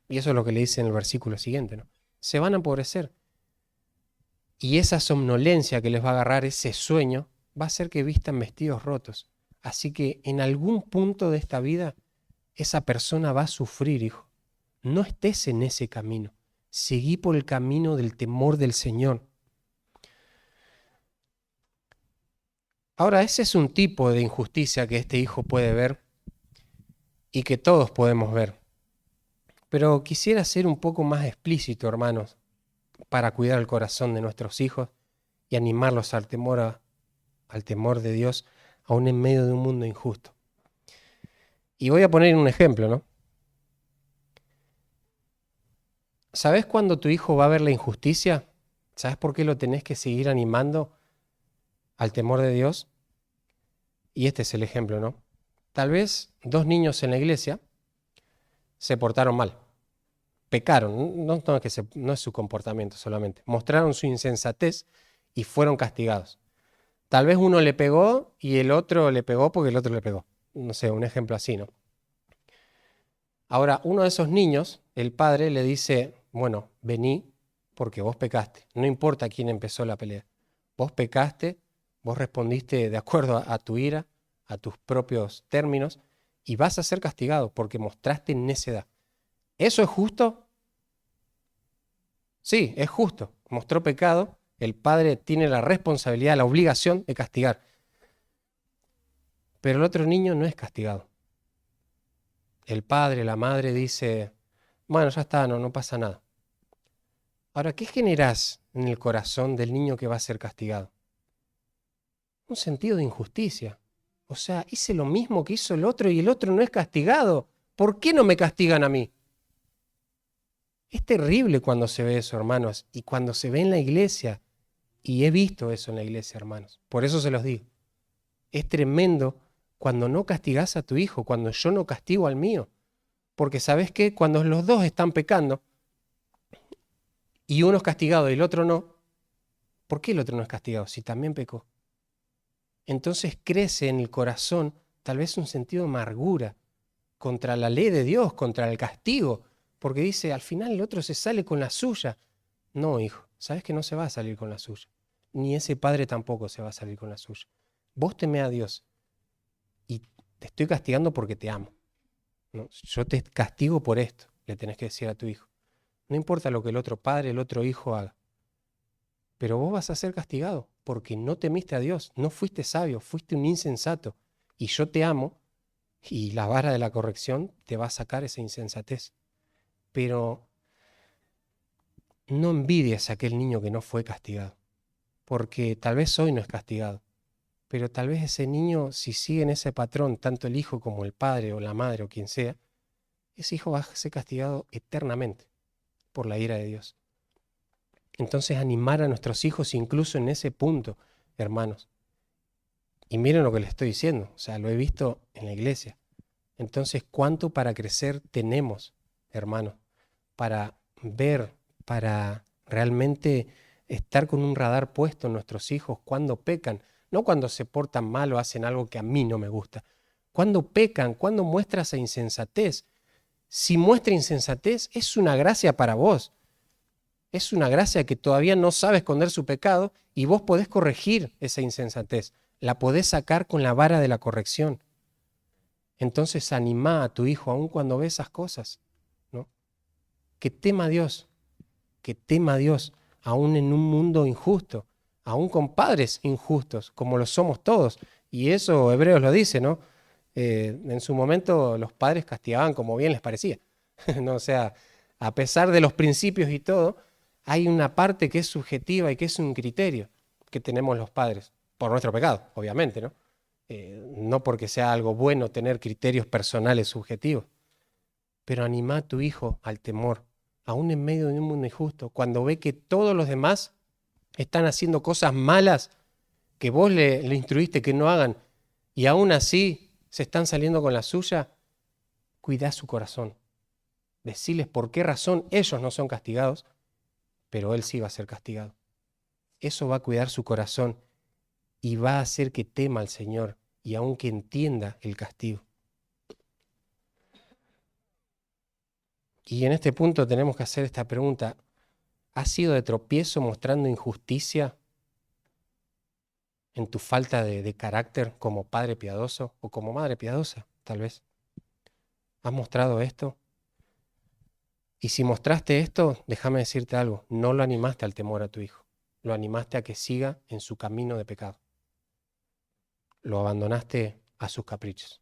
Y eso es lo que le dice en el versículo siguiente, ¿no? Se van a empobrecer. Y esa somnolencia que les va a agarrar, ese sueño, va a hacer que vistan vestidos rotos. Así que en algún punto de esta vida, esa persona va a sufrir, hijo. No estés en ese camino. Seguí por el camino del temor del Señor. Ahora, ese es un tipo de injusticia que este hijo puede ver y que todos podemos ver. Pero quisiera ser un poco más explícito, hermanos, para cuidar el corazón de nuestros hijos y animarlos al temor de Dios, aún en medio de un mundo injusto. Y voy a poner un ejemplo, ¿no? ¿Sabes cuándo tu hijo va a ver la injusticia? ¿Sabes por qué lo tenés que seguir animando al temor de Dios? Y este es el ejemplo, ¿no? Tal vez dos niños en la iglesia se portaron mal, pecaron, no es su comportamiento solamente, mostraron su insensatez y fueron castigados. Tal vez uno le pegó y el otro le pegó porque el otro le pegó. No sé, un ejemplo así, ¿no? Ahora, uno de esos niños, el padre le dice, bueno, vení porque vos pecaste. No importa quién empezó la pelea. Vos pecaste, vos respondiste de acuerdo a tu ira, a tus propios términos, y vas a ser castigado porque mostraste necedad. ¿Eso es justo? Sí, es justo. Mostró pecado, el padre tiene la responsabilidad, la obligación de castigar. Pero el otro niño no es castigado. El padre, la madre dice, bueno, ya está, no pasa nada. Ahora, ¿qué generás en el corazón del niño que va a ser castigado? Un sentido de injusticia. O sea, hice lo mismo que hizo el otro y el otro no es castigado. ¿Por qué no me castigan a mí? Es terrible cuando se ve eso, hermanos, y cuando se ve en la iglesia Y he visto eso en la iglesia, hermanos. Por eso se los digo. Es tremendo cuando no castigás a tu hijo, cuando yo no castigo al mío. Porque ¿sabes qué? Cuando los dos están pecando y uno es castigado y el otro no, ¿por qué el otro no es castigado si también pecó? Entonces crece en el corazón tal vez un sentido de amargura contra la ley de Dios, contra el castigo, porque dice, al final el otro se sale con la suya. No, hijo, sabes que no se va a salir con la suya. Ni ese padre tampoco se va a salir con la suya. Vos temé a Dios y te estoy castigando porque te amo. ¿No? Yo te castigo por esto, le tenés que decir a tu hijo. No importa lo que el otro padre, el otro hijo haga. Pero vos vas a ser castigado porque no temiste a Dios, no fuiste sabio, fuiste un insensato. Y yo te amo y la vara de la corrección te va a sacar esa insensatez. Pero no envidies a aquel niño que no fue castigado, porque tal vez hoy no es castigado, pero tal vez ese niño, si sigue en ese patrón, tanto el hijo como el padre o la madre o quien sea, ese hijo va a ser castigado eternamente por la ira de Dios. Entonces animar a nuestros hijos incluso en ese punto, hermanos. Y miren lo que les estoy diciendo, o sea, lo he visto en la iglesia. Entonces, ¿cuánto para crecer tenemos, hermanos? Para ver, para realmente estar con un radar puesto en nuestros hijos cuando pecan, no cuando se portan mal o hacen algo que a mí no me gusta. Cuando pecan, cuando muestra esa insensatez. Si muestra insensatez, es una gracia para vos. Es una gracia que todavía no sabe esconder su pecado y vos podés corregir esa insensatez. La podés sacar con la vara de la corrección. Entonces animá a tu hijo aun cuando ve esas cosas, ¿no? Que tema a Dios, aún en un mundo injusto, aún con padres injustos, como lo somos todos. Y eso Hebreos lo dice, ¿no? En su momento los padres castigaban como bien les parecía, ¿no? O sea, a pesar de los principios y todo, hay una parte que es subjetiva y que es un criterio que tenemos los padres, por nuestro pecado, obviamente, ¿no? No porque sea algo bueno tener criterios personales subjetivos, pero anima a tu hijo al temor, aún en medio de un mundo injusto, cuando ve que todos los demás están haciendo cosas malas que vos le instruiste que no hagan y aún así se están saliendo con la suya, cuidá su corazón. Deciles por qué razón ellos no son castigados, pero él sí va a ser castigado. Eso va a cuidar su corazón y va a hacer que tema al Señor y aun que entienda el castigo. Y en este punto tenemos que hacer esta pregunta. ¿Has sido de tropiezo mostrando injusticia en tu falta de carácter como padre piadoso o como madre piadosa, tal vez? ¿Has mostrado esto? Y si mostraste esto, déjame decirte algo, no lo animaste al temor a tu hijo, lo animaste a que siga en su camino de pecado. Lo abandonaste a sus caprichos.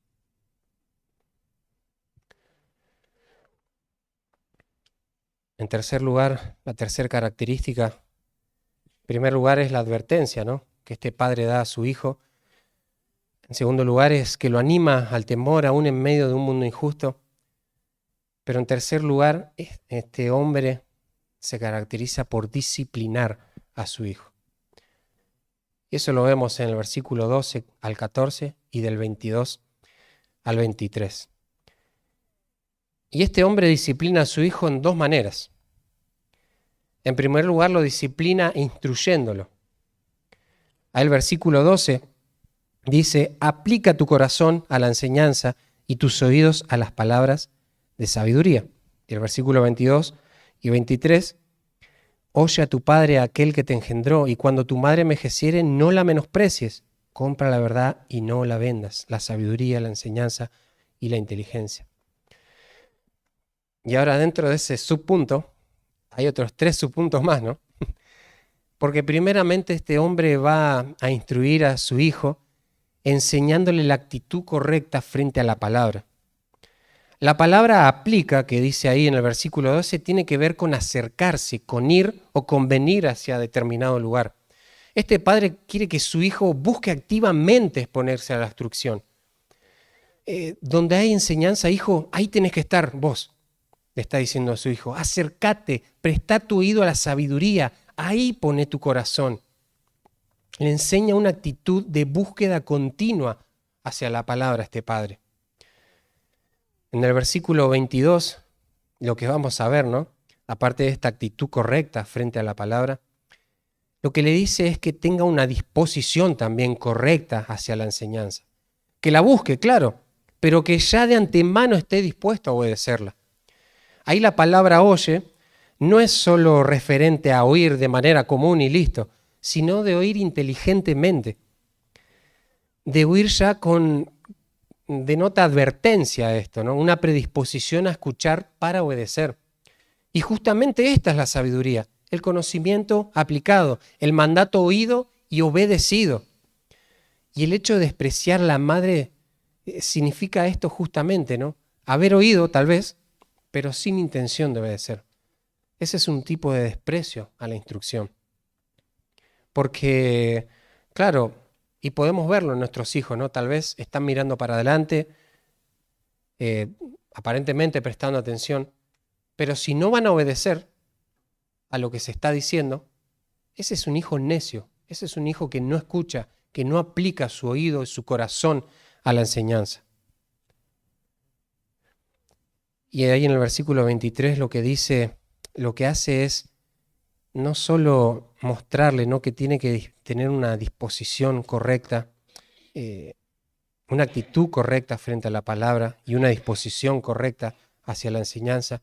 En tercer lugar, la tercera característica, en primer lugar es la advertencia, ¿no?, que este padre da a su hijo. En segundo lugar es que lo anima al temor aún en medio de un mundo injusto. Pero en tercer lugar, este hombre se caracteriza por disciplinar a su hijo. Y eso lo vemos en el versículo 12 al 14 y del 22 al 23. Y este hombre disciplina a su hijo en dos maneras. En primer lugar, lo disciplina instruyéndolo. El versículo 12 dice, aplica tu corazón a la enseñanza y tus oídos a las palabras de sabiduría. Y el versículo 22 y 23, oye a tu padre, a aquel que te engendró, y cuando tu madre envejeciere, no la menosprecies. Compra la verdad y no la vendas, la sabiduría, la enseñanza y la inteligencia. Y ahora dentro de ese subpunto, hay otros 3 subpuntos más, ¿no? Porque primeramente este hombre va a instruir a su hijo enseñándole la actitud correcta frente a la palabra. La palabra aplica, que dice ahí en el versículo 12, tiene que ver con acercarse, con ir o con venir hacia determinado lugar. Este padre quiere que su hijo busque activamente exponerse a la instrucción. Donde hay enseñanza, hijo, ahí tenés que estar vos, le está diciendo a su hijo. Acércate, presta tu oído a la sabiduría, ahí pone tu corazón. Le enseña una actitud de búsqueda continua hacia la palabra a este padre. En el versículo 22, lo que vamos a ver, ¿no? Aparte de esta actitud correcta frente a la palabra, lo que le dice es que tenga una disposición también correcta hacia la enseñanza. Que la busque, claro, pero que ya de antemano esté dispuesto a obedecerla. Ahí la palabra oye no es solo referente a oír de manera común y listo, sino de oír inteligentemente, de oír ya denota advertencia a esto, ¿no? Una predisposición a escuchar para obedecer. Y justamente esta es la sabiduría, el conocimiento aplicado, el mandato oído y obedecido. Y el hecho de despreciar a la madre significa esto justamente, ¿no? Haber oído tal vez, pero sin intención de obedecer. Ese es un tipo de desprecio a la instrucción. Porque, claro, y podemos verlo en nuestros hijos, ¿no? Tal vez están mirando para adelante, aparentemente prestando atención, pero si no van a obedecer a lo que se está diciendo, ese es un hijo necio, ese es un hijo que no escucha, que no aplica su oído y su corazón a la enseñanza. Y ahí en el versículo 23 lo que dice, lo que hace es no solo mostrarle, ¿no?, que tiene que tener una disposición correcta, una actitud correcta frente a la palabra y una disposición correcta hacia la enseñanza,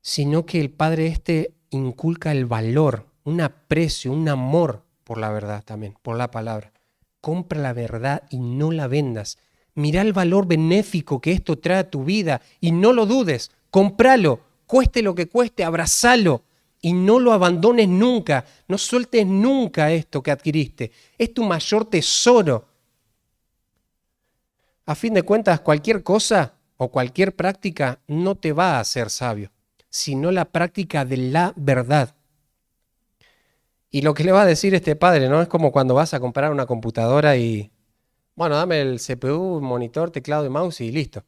sino que el padre inculca el valor, un aprecio, un amor por la verdad también, por la palabra. Compra la verdad y no la vendas. Mirá el valor benéfico que esto trae a tu vida y no lo dudes. Cómpralo, cueste lo que cueste, abrazalo y no lo abandones nunca. No sueltes nunca esto que adquiriste. Es tu mayor tesoro. A fin de cuentas, cualquier cosa o cualquier práctica no te va a hacer sabio, sino la práctica de la verdad. Y lo que le va a decir este padre, ¿no? Es como cuando vas a comprar una computadora y, bueno, dame el CPU, monitor, teclado y mouse y listo.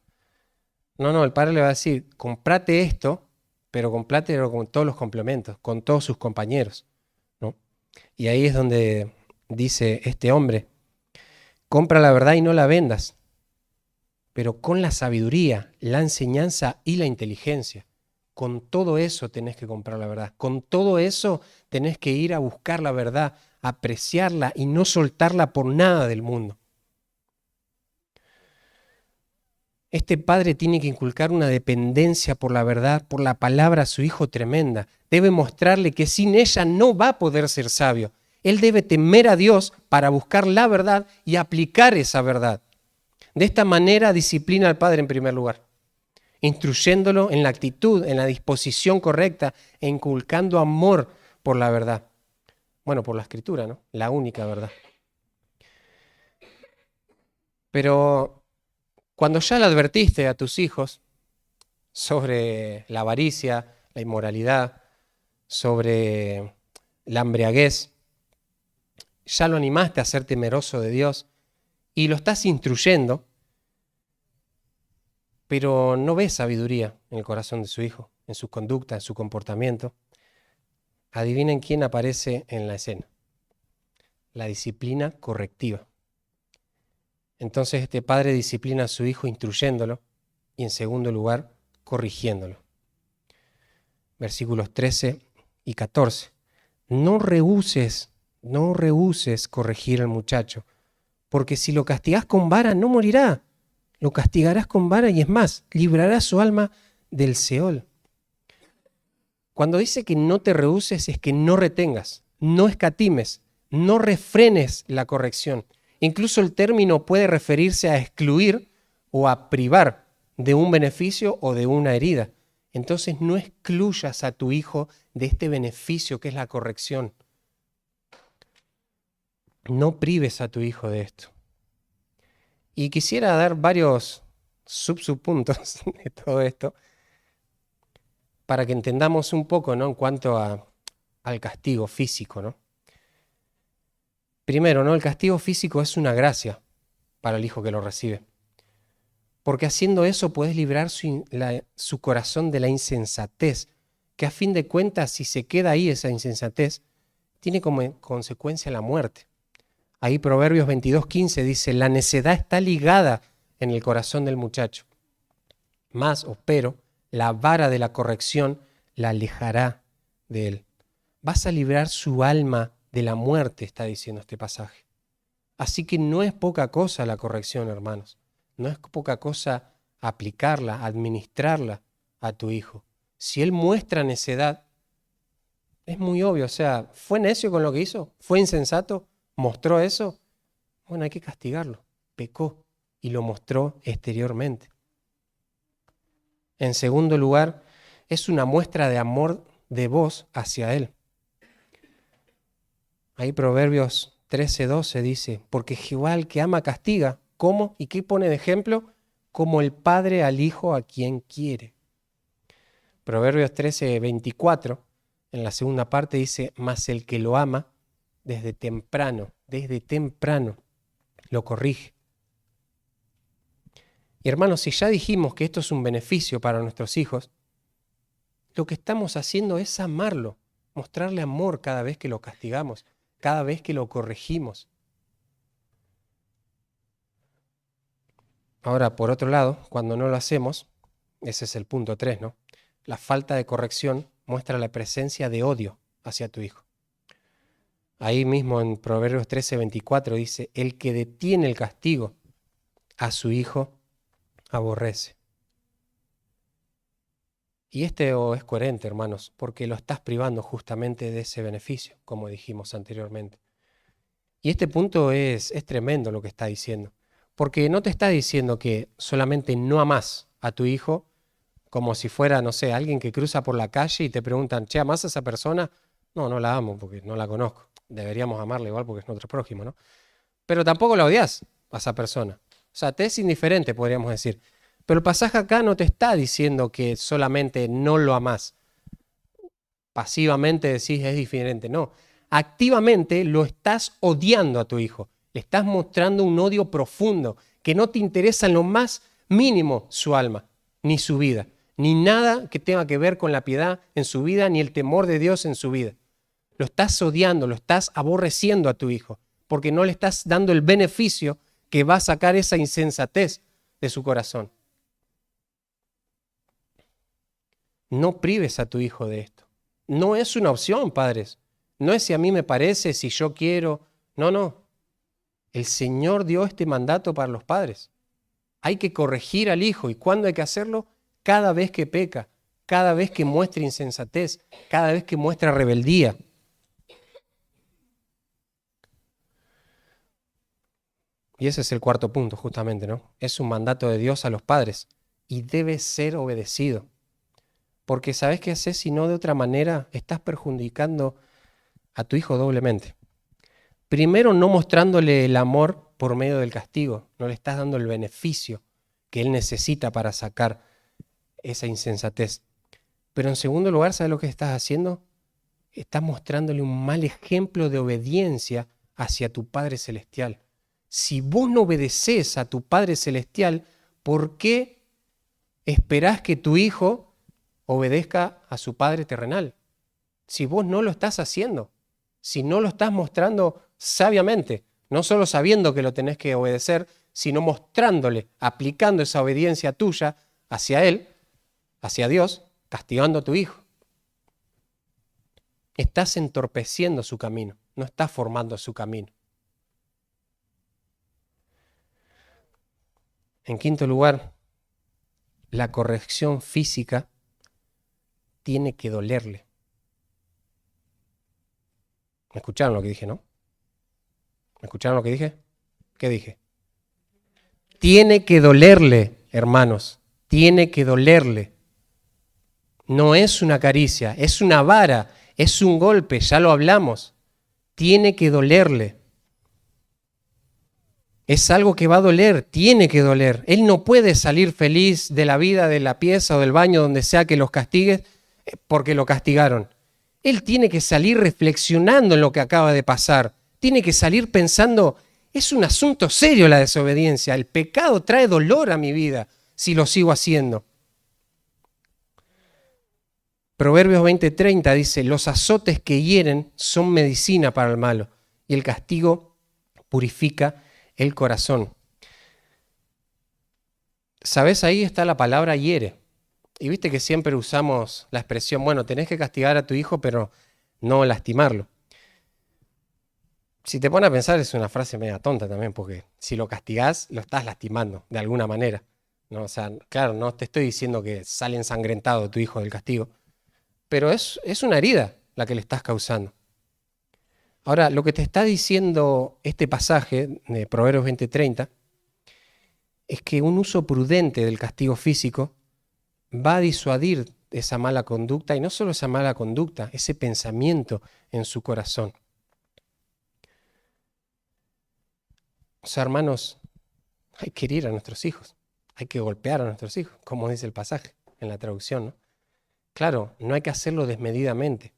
No, el padre le va a decir, comprate esto, pero comprátelo con todos los complementos, con todos sus compañeros, ¿no? Y ahí es donde dice este hombre, compra la verdad y no la vendas, pero con la sabiduría, la enseñanza y la inteligencia. Con todo eso tenés que comprar la verdad. Con todo eso tenés que ir a buscar la verdad, apreciarla y no soltarla por nada del mundo. Este padre tiene que inculcar una dependencia por la verdad, por la palabra a su hijo tremenda. Debe mostrarle que sin ella no va a poder ser sabio. Él debe temer a Dios para buscar la verdad y aplicar esa verdad. De esta manera disciplina al padre en primer lugar, instruyéndolo en la actitud, en la disposición correcta e inculcando amor por la verdad. Bueno, por la escritura, ¿no? La única verdad. Pero cuando ya le advertiste a tus hijos sobre la avaricia, la inmoralidad, sobre la embriaguez, ya lo animaste a ser temeroso de Dios y lo estás instruyendo, pero no ves sabiduría en el corazón de su hijo, en su conducta, en su comportamiento. Adivinen quién aparece en la escena. La disciplina correctiva. Entonces este padre disciplina a su hijo instruyéndolo y en segundo lugar corrigiéndolo. Versículos 13 y 14. No rehuses corregir al muchacho, porque si lo castigás con vara no morirá. Lo castigarás con vara y es más, librarás su alma del Seol. Cuando dice que no te rehuses es que no retengas, no escatimes, no refrenes la corrección. Incluso el término puede referirse a excluir o a privar de un beneficio o de una herida. Entonces no excluyas a tu hijo de este beneficio que es la corrección. No prives a tu hijo de esto. Y quisiera dar varios subpuntos de todo esto para que entendamos un poco, ¿no?, en cuanto al castigo físico, ¿no? Primero, ¿no?, el castigo físico es una gracia para el hijo que lo recibe. Porque haciendo eso puedes librar su corazón de la insensatez, que a fin de cuentas, si se queda ahí esa insensatez, tiene como consecuencia la muerte. Ahí Proverbios 22:15 dice, la necedad está ligada en el corazón del muchacho. Pero, la vara de la corrección la alejará de él. Vas a librar su alma de la muerte, está diciendo este pasaje. Así que no es poca cosa la corrección, hermanos. No es poca cosa aplicarla, administrarla a tu hijo. Si él muestra necedad, es muy obvio, o sea, ¿fue necio con lo que hizo? ¿Fue insensato? ¿Mostró eso? Bueno, hay que castigarlo. Pecó y lo mostró exteriormente. En segundo lugar, es una muestra de amor de vos hacia él. Ahí Proverbios 13:12 dice, porque Jehová al que ama castiga. ¿Cómo? ¿Y qué pone de ejemplo? Como el padre al hijo a quien quiere. Proverbios 13:24, en la segunda parte dice, mas el que lo ama, desde temprano lo corrige. Y hermanos, si ya dijimos que esto es un beneficio para nuestros hijos, lo que estamos haciendo es amarlo, mostrarle amor cada vez que lo castigamos, cada vez que lo corregimos. Ahora, por otro lado, cuando no lo hacemos, ese es el punto 3, ¿no? La falta de corrección muestra la presencia de odio hacia tu hijo. Ahí mismo en Proverbios 13:24 dice, el que detiene el castigo a su hijo aborrece. Y es coherente, hermanos, porque lo estás privando justamente de ese beneficio, como dijimos anteriormente. Y este punto es tremendo lo que está diciendo, porque no te está diciendo que solamente no amás a tu hijo como si fuera, no sé, alguien que cruza por la calle y te preguntan, che, ¿amás a esa persona? No, no la amo porque no la conozco. Deberíamos amarla igual porque es nuestro prójimo, ¿no? Pero tampoco la odias a esa persona. O sea, te es indiferente, podríamos decir. Pero el pasaje acá no te está diciendo que solamente no lo amás. Pasivamente decís es diferente. No, activamente lo estás odiando a tu hijo. Le estás mostrando un odio profundo, que no te interesa en lo más mínimo su alma, ni su vida, ni nada que tenga que ver con la piedad en su vida, ni el temor de Dios en su vida. Lo estás odiando, lo estás aborreciendo a tu hijo, porque no le estás dando el beneficio que va a sacar esa insensatez de su corazón. No prives a tu hijo de esto. No es una opción, padres. No es si a mí me parece, si yo quiero. No. El Señor dio este mandato para los padres. Hay que corregir al hijo. ¿Y cuándo hay que hacerlo? Cada vez que peca, cada vez que muestra insensatez, cada vez que muestra rebeldía. Y ese es el cuarto punto, justamente, ¿no? Es un mandato de Dios a los padres y debe ser obedecido. Porque ¿sabes qué haces? Si no, de otra manera, estás perjudicando a tu hijo doblemente. Primero, no mostrándole el amor por medio del castigo. No le estás dando el beneficio que él necesita para sacar esa insensatez. Pero en segundo lugar, ¿sabes lo que estás haciendo? Estás mostrándole un mal ejemplo de obediencia hacia tu Padre Celestial. Si vos no obedeces a tu Padre Celestial, ¿por qué esperás que tu hijo obedezca a su Padre terrenal? Si vos no lo estás haciendo, si no lo estás mostrando sabiamente, no solo sabiendo que lo tenés que obedecer, sino mostrándole, aplicando esa obediencia tuya hacia Él, hacia Dios, castigando a tu hijo. Estás entorpeciendo su camino, no estás formando su camino. En quinto lugar, la corrección física tiene que dolerle. ¿Me escucharon lo que dije, no? ¿Me escucharon lo que dije? ¿Qué dije? Tiene que dolerle, hermanos, tiene que dolerle. No es una caricia, es una vara, es un golpe, ya lo hablamos. Tiene que dolerle. Es algo que va a doler, tiene que doler. Él no puede salir feliz de la vida, de la pieza o del baño, donde sea que los castigues, porque lo castigaron. Él tiene que salir reflexionando en lo que acaba de pasar. Tiene que salir pensando, es un asunto serio la desobediencia. El pecado trae dolor a mi vida si lo sigo haciendo. Proverbios 20:30 dice, los azotes que hieren son medicina para el malo y el castigo purifica el corazón. ¿Sabes? Ahí está la palabra hiere. Y viste que siempre usamos la expresión, bueno, tenés que castigar a tu hijo, pero no lastimarlo. Si te pones a pensar, es una frase media tonta también, porque si lo castigás, lo estás lastimando de alguna manera, ¿no? O sea, claro, no te estoy diciendo que sale ensangrentado tu hijo del castigo, pero es una herida la que le estás causando. Ahora, lo que te está diciendo este pasaje de Proverbios 20:30 es que un uso prudente del castigo físico va a disuadir esa mala conducta, y no solo esa mala conducta, ese pensamiento en su corazón. O sea, hermanos, hay que herir a nuestros hijos, hay que golpear a nuestros hijos, como dice el pasaje en la traducción, ¿no? Claro, no hay que hacerlo desmedidamente,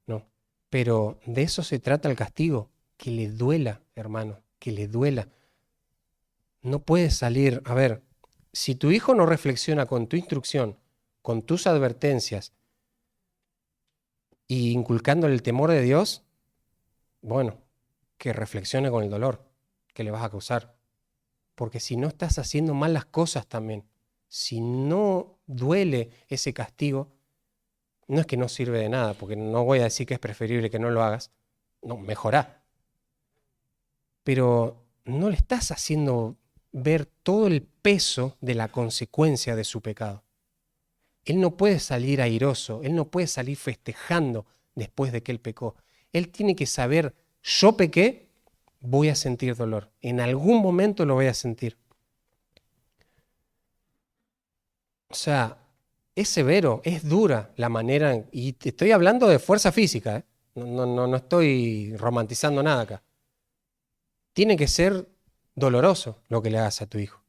¿no? Pero de eso se trata el castigo, que le duela, hermano, que le duela. No puedes salir, a ver, si tu hijo no reflexiona con tu instrucción, con tus advertencias y inculcándole el temor de Dios, bueno, que reflexione con el dolor que le vas a causar. Porque si no estás haciendo mal las cosas también, si no duele ese castigo, no es que no sirve de nada, porque no voy a decir que es preferible que no lo hagas, no, mejorá. Pero no le estás haciendo ver todo el peso de la consecuencia de su pecado. Él no puede salir airoso, él no puede salir festejando después de que él pecó. Él tiene que saber, yo pequé, voy a sentir dolor. En algún momento lo voy a sentir. O sea, es severo, es dura la manera, y te estoy hablando de fuerza física, ¿eh? No estoy romantizando nada acá. Tiene que ser doloroso lo que le hagas a tu hijo.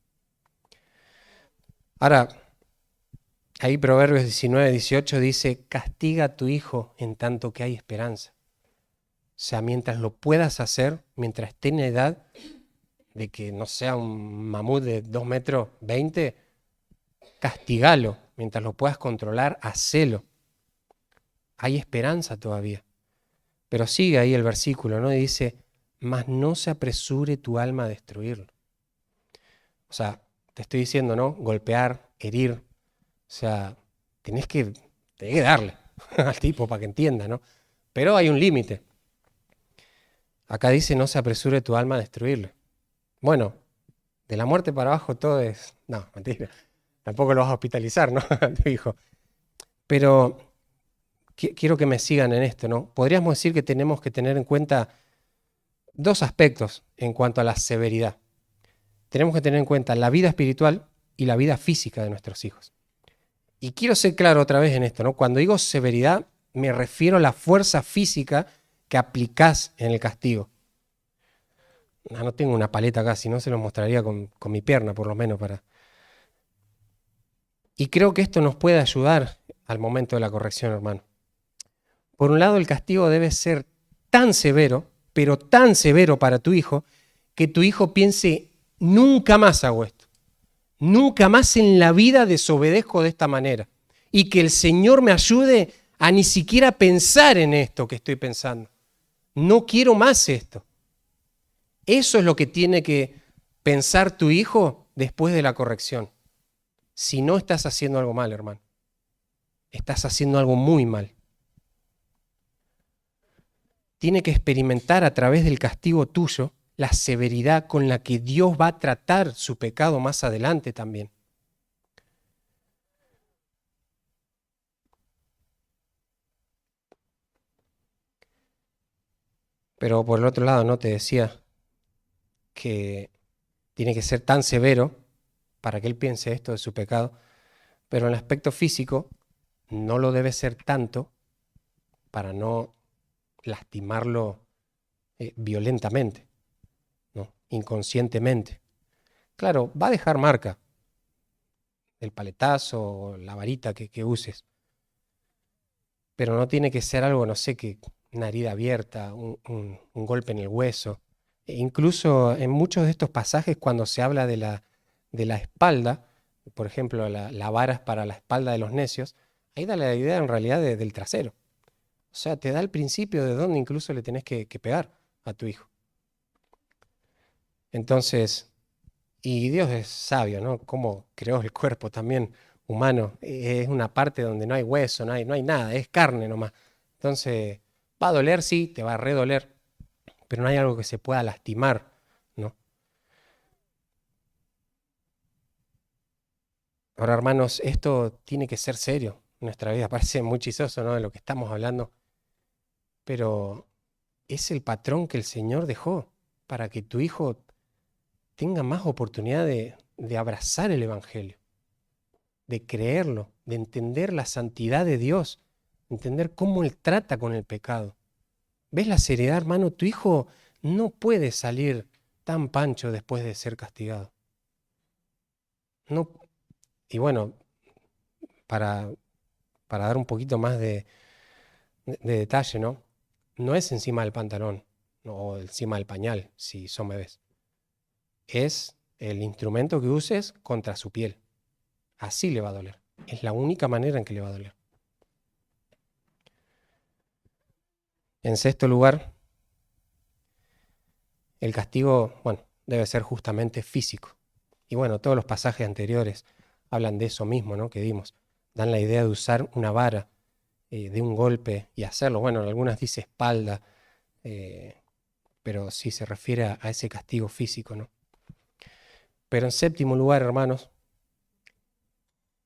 Ahora, ahí Proverbios 19:18 dice, castiga a tu hijo en tanto que hay esperanza. O sea, mientras lo puedas hacer, mientras esté en edad de que no sea un mamut de 2,20 m, castigalo. Mientras lo puedas controlar, hacelo. Hay esperanza todavía. Pero sigue ahí el versículo, ¿no? Y dice, mas no se apresure tu alma a destruirlo. O sea, te estoy diciendo, ¿no? Golpear, herir. O sea, tenés que darle al tipo para que entienda, ¿no? Pero hay un límite. Acá dice, no se apresure tu alma a destruirlo. Bueno, de la muerte para abajo todo es... No, mentira. Tampoco lo vas a hospitalizar, ¿no? A tu hijo. Pero quiero que me sigan en esto, ¿no? Podríamos decir que tenemos que tener en cuenta dos aspectos en cuanto a la severidad. Tenemos que tener en cuenta la vida espiritual y la vida física de nuestros hijos. Y quiero ser claro otra vez en esto, ¿no? Cuando digo severidad, me refiero a la fuerza física que aplicás en el castigo. No tengo una paleta acá, si no se los mostraría con mi pierna, por lo menos, para... Y creo que esto nos puede ayudar al momento de la corrección, hermano. Por un lado, el castigo debe ser tan severo, pero tan severo para tu hijo, que tu hijo piense, nunca más hago esto. Nunca más en la vida desobedezco de esta manera. Y que el Señor me ayude a ni siquiera pensar en esto que estoy pensando. No quiero más esto. Eso es lo que tiene que pensar tu hijo después de la corrección. Si no estás haciendo algo mal, hermano. Estás haciendo algo muy mal. Tiene que experimentar a través del castigo tuyo la severidad con la que Dios va a tratar su pecado más adelante también. Pero por el otro lado, no te decía que tiene que ser tan severo para que él piense esto de su pecado, pero en el aspecto físico no lo debe ser tanto para no lastimarlo violentamente, ¿no? Inconscientemente. Claro, va a dejar marca, el paletazo, la varita que uses, pero no tiene que ser algo, no sé, que una herida abierta, un golpe en el hueso. E incluso en muchos de estos pasajes, cuando se habla de la espalda, por ejemplo, la vara es para la espalda de los necios, Ahí da la idea en realidad del trasero. O sea, te da el principio de dónde incluso le tenés que pegar a tu hijo. Entonces, y Dios es sabio, ¿no? Cómo creó el cuerpo también humano. Es una parte donde no hay hueso, no hay nada, es carne nomás. Entonces, va a doler, sí, te va a redoler, pero no hay algo que se pueda lastimar, ¿no? Ahora, hermanos, esto tiene que ser serio en nuestra vida. Parece muy chistoso, ¿no? De lo que estamos hablando, pero es el patrón que el Señor dejó para que tu hijo tenga más oportunidad de abrazar el Evangelio, de creerlo, de entender la santidad de Dios, entender cómo Él trata con el pecado. ¿Ves la seriedad, hermano? Tu hijo no puede salir tan pancho después de ser castigado. No, y bueno, para, para dar un poquito más de detalle, ¿no? No es encima del pantalón o encima del pañal, si son bebés. Es el instrumento que uses contra su piel. Así le va a doler. Es la única manera en que le va a doler. En sexto lugar, el castigo, bueno, debe ser justamente físico. Y bueno, todos los pasajes anteriores hablan de eso mismo, ¿no? Que dimos. Dan la idea de usar una vara, de un golpe y hacerlo. Bueno, en algunas dice espalda, eh, pero sí se refiere a ese castigo físico, ¿no? Pero en séptimo lugar, hermanos,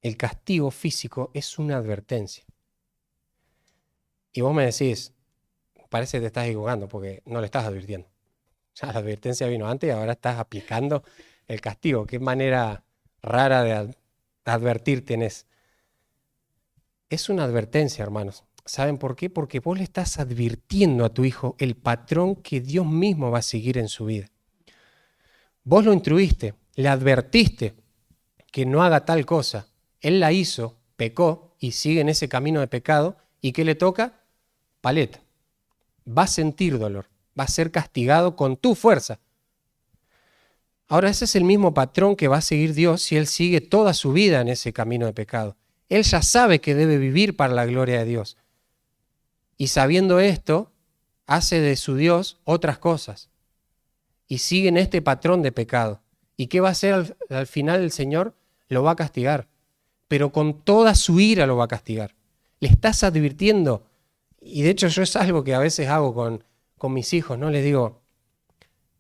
el castigo físico es una advertencia. Y vos me decís, parece que te estás equivocando porque no le estás advirtiendo. Ya la advertencia vino antes y ahora estás aplicando el castigo. Qué manera rara de advertir tenés. Es una advertencia, hermanos. ¿Saben por qué? Porque vos le estás advirtiendo a tu hijo el patrón que Dios mismo va a seguir en su vida. Vos lo instruiste, le advertiste que no haga tal cosa. Él la hizo, pecó y sigue en ese camino de pecado. ¿Y qué le toca? Paleta. Va a sentir dolor, va a ser castigado con tu fuerza. Ahora ese es el mismo patrón que va a seguir Dios si él sigue toda su vida en ese camino de pecado. Él ya sabe que debe vivir para la gloria de Dios. Y sabiendo esto, hace de su Dios otras cosas. Y sigue en este patrón de pecado. ¿Y qué va a hacer al final el Señor? Lo va a castigar. Pero con toda su ira lo va a castigar. Le estás advirtiendo. Y de hecho yo es algo que a veces hago con mis hijos, ¿no? Les digo,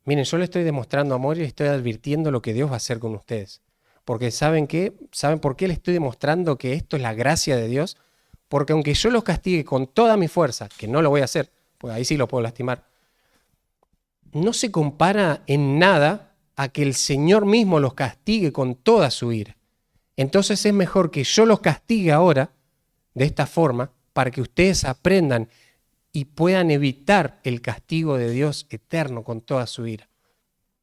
miren, yo les estoy demostrando amor y les estoy advirtiendo lo que Dios va a hacer con ustedes. Porque ¿saben qué? ¿Saben por qué les estoy demostrando que esto es la gracia de Dios? Porque aunque yo los castigue con toda mi fuerza, que no lo voy a hacer, pues ahí sí lo puedo lastimar, no se compara en nada a que el Señor mismo los castigue con toda su ira. Entonces es mejor que yo los castigue ahora de esta forma para que ustedes aprendan y puedan evitar el castigo de Dios eterno con toda su ira.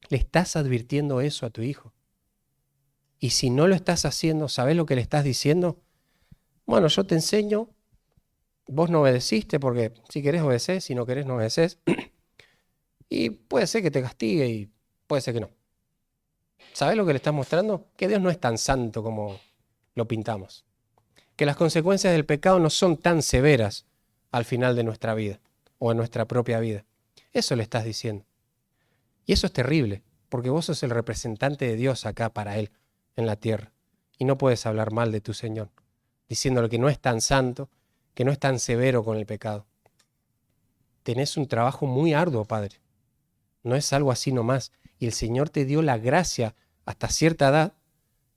¿Le estás advirtiendo eso a tu hijo? Y si no lo estás haciendo, ¿sabes lo que le estás diciendo? Bueno, yo te enseño, vos no obedeciste porque si querés obedecer, si no querés no obedeces. Y puede ser que te castigue y puede ser que no. ¿Sabes lo que le estás mostrando? Que Dios no es tan santo como lo pintamos. Que las consecuencias del pecado no son tan severas al final de nuestra vida o en nuestra propia vida. Eso le estás diciendo. Y eso es terrible, porque vos sos el representante de Dios acá para Él, en la tierra. Y no puedes hablar mal de tu Señor, diciéndole que no es tan santo, que no es tan severo con el pecado. Tenés un trabajo muy arduo, Padre. No es algo así nomás. Y el Señor te dio la gracia hasta cierta edad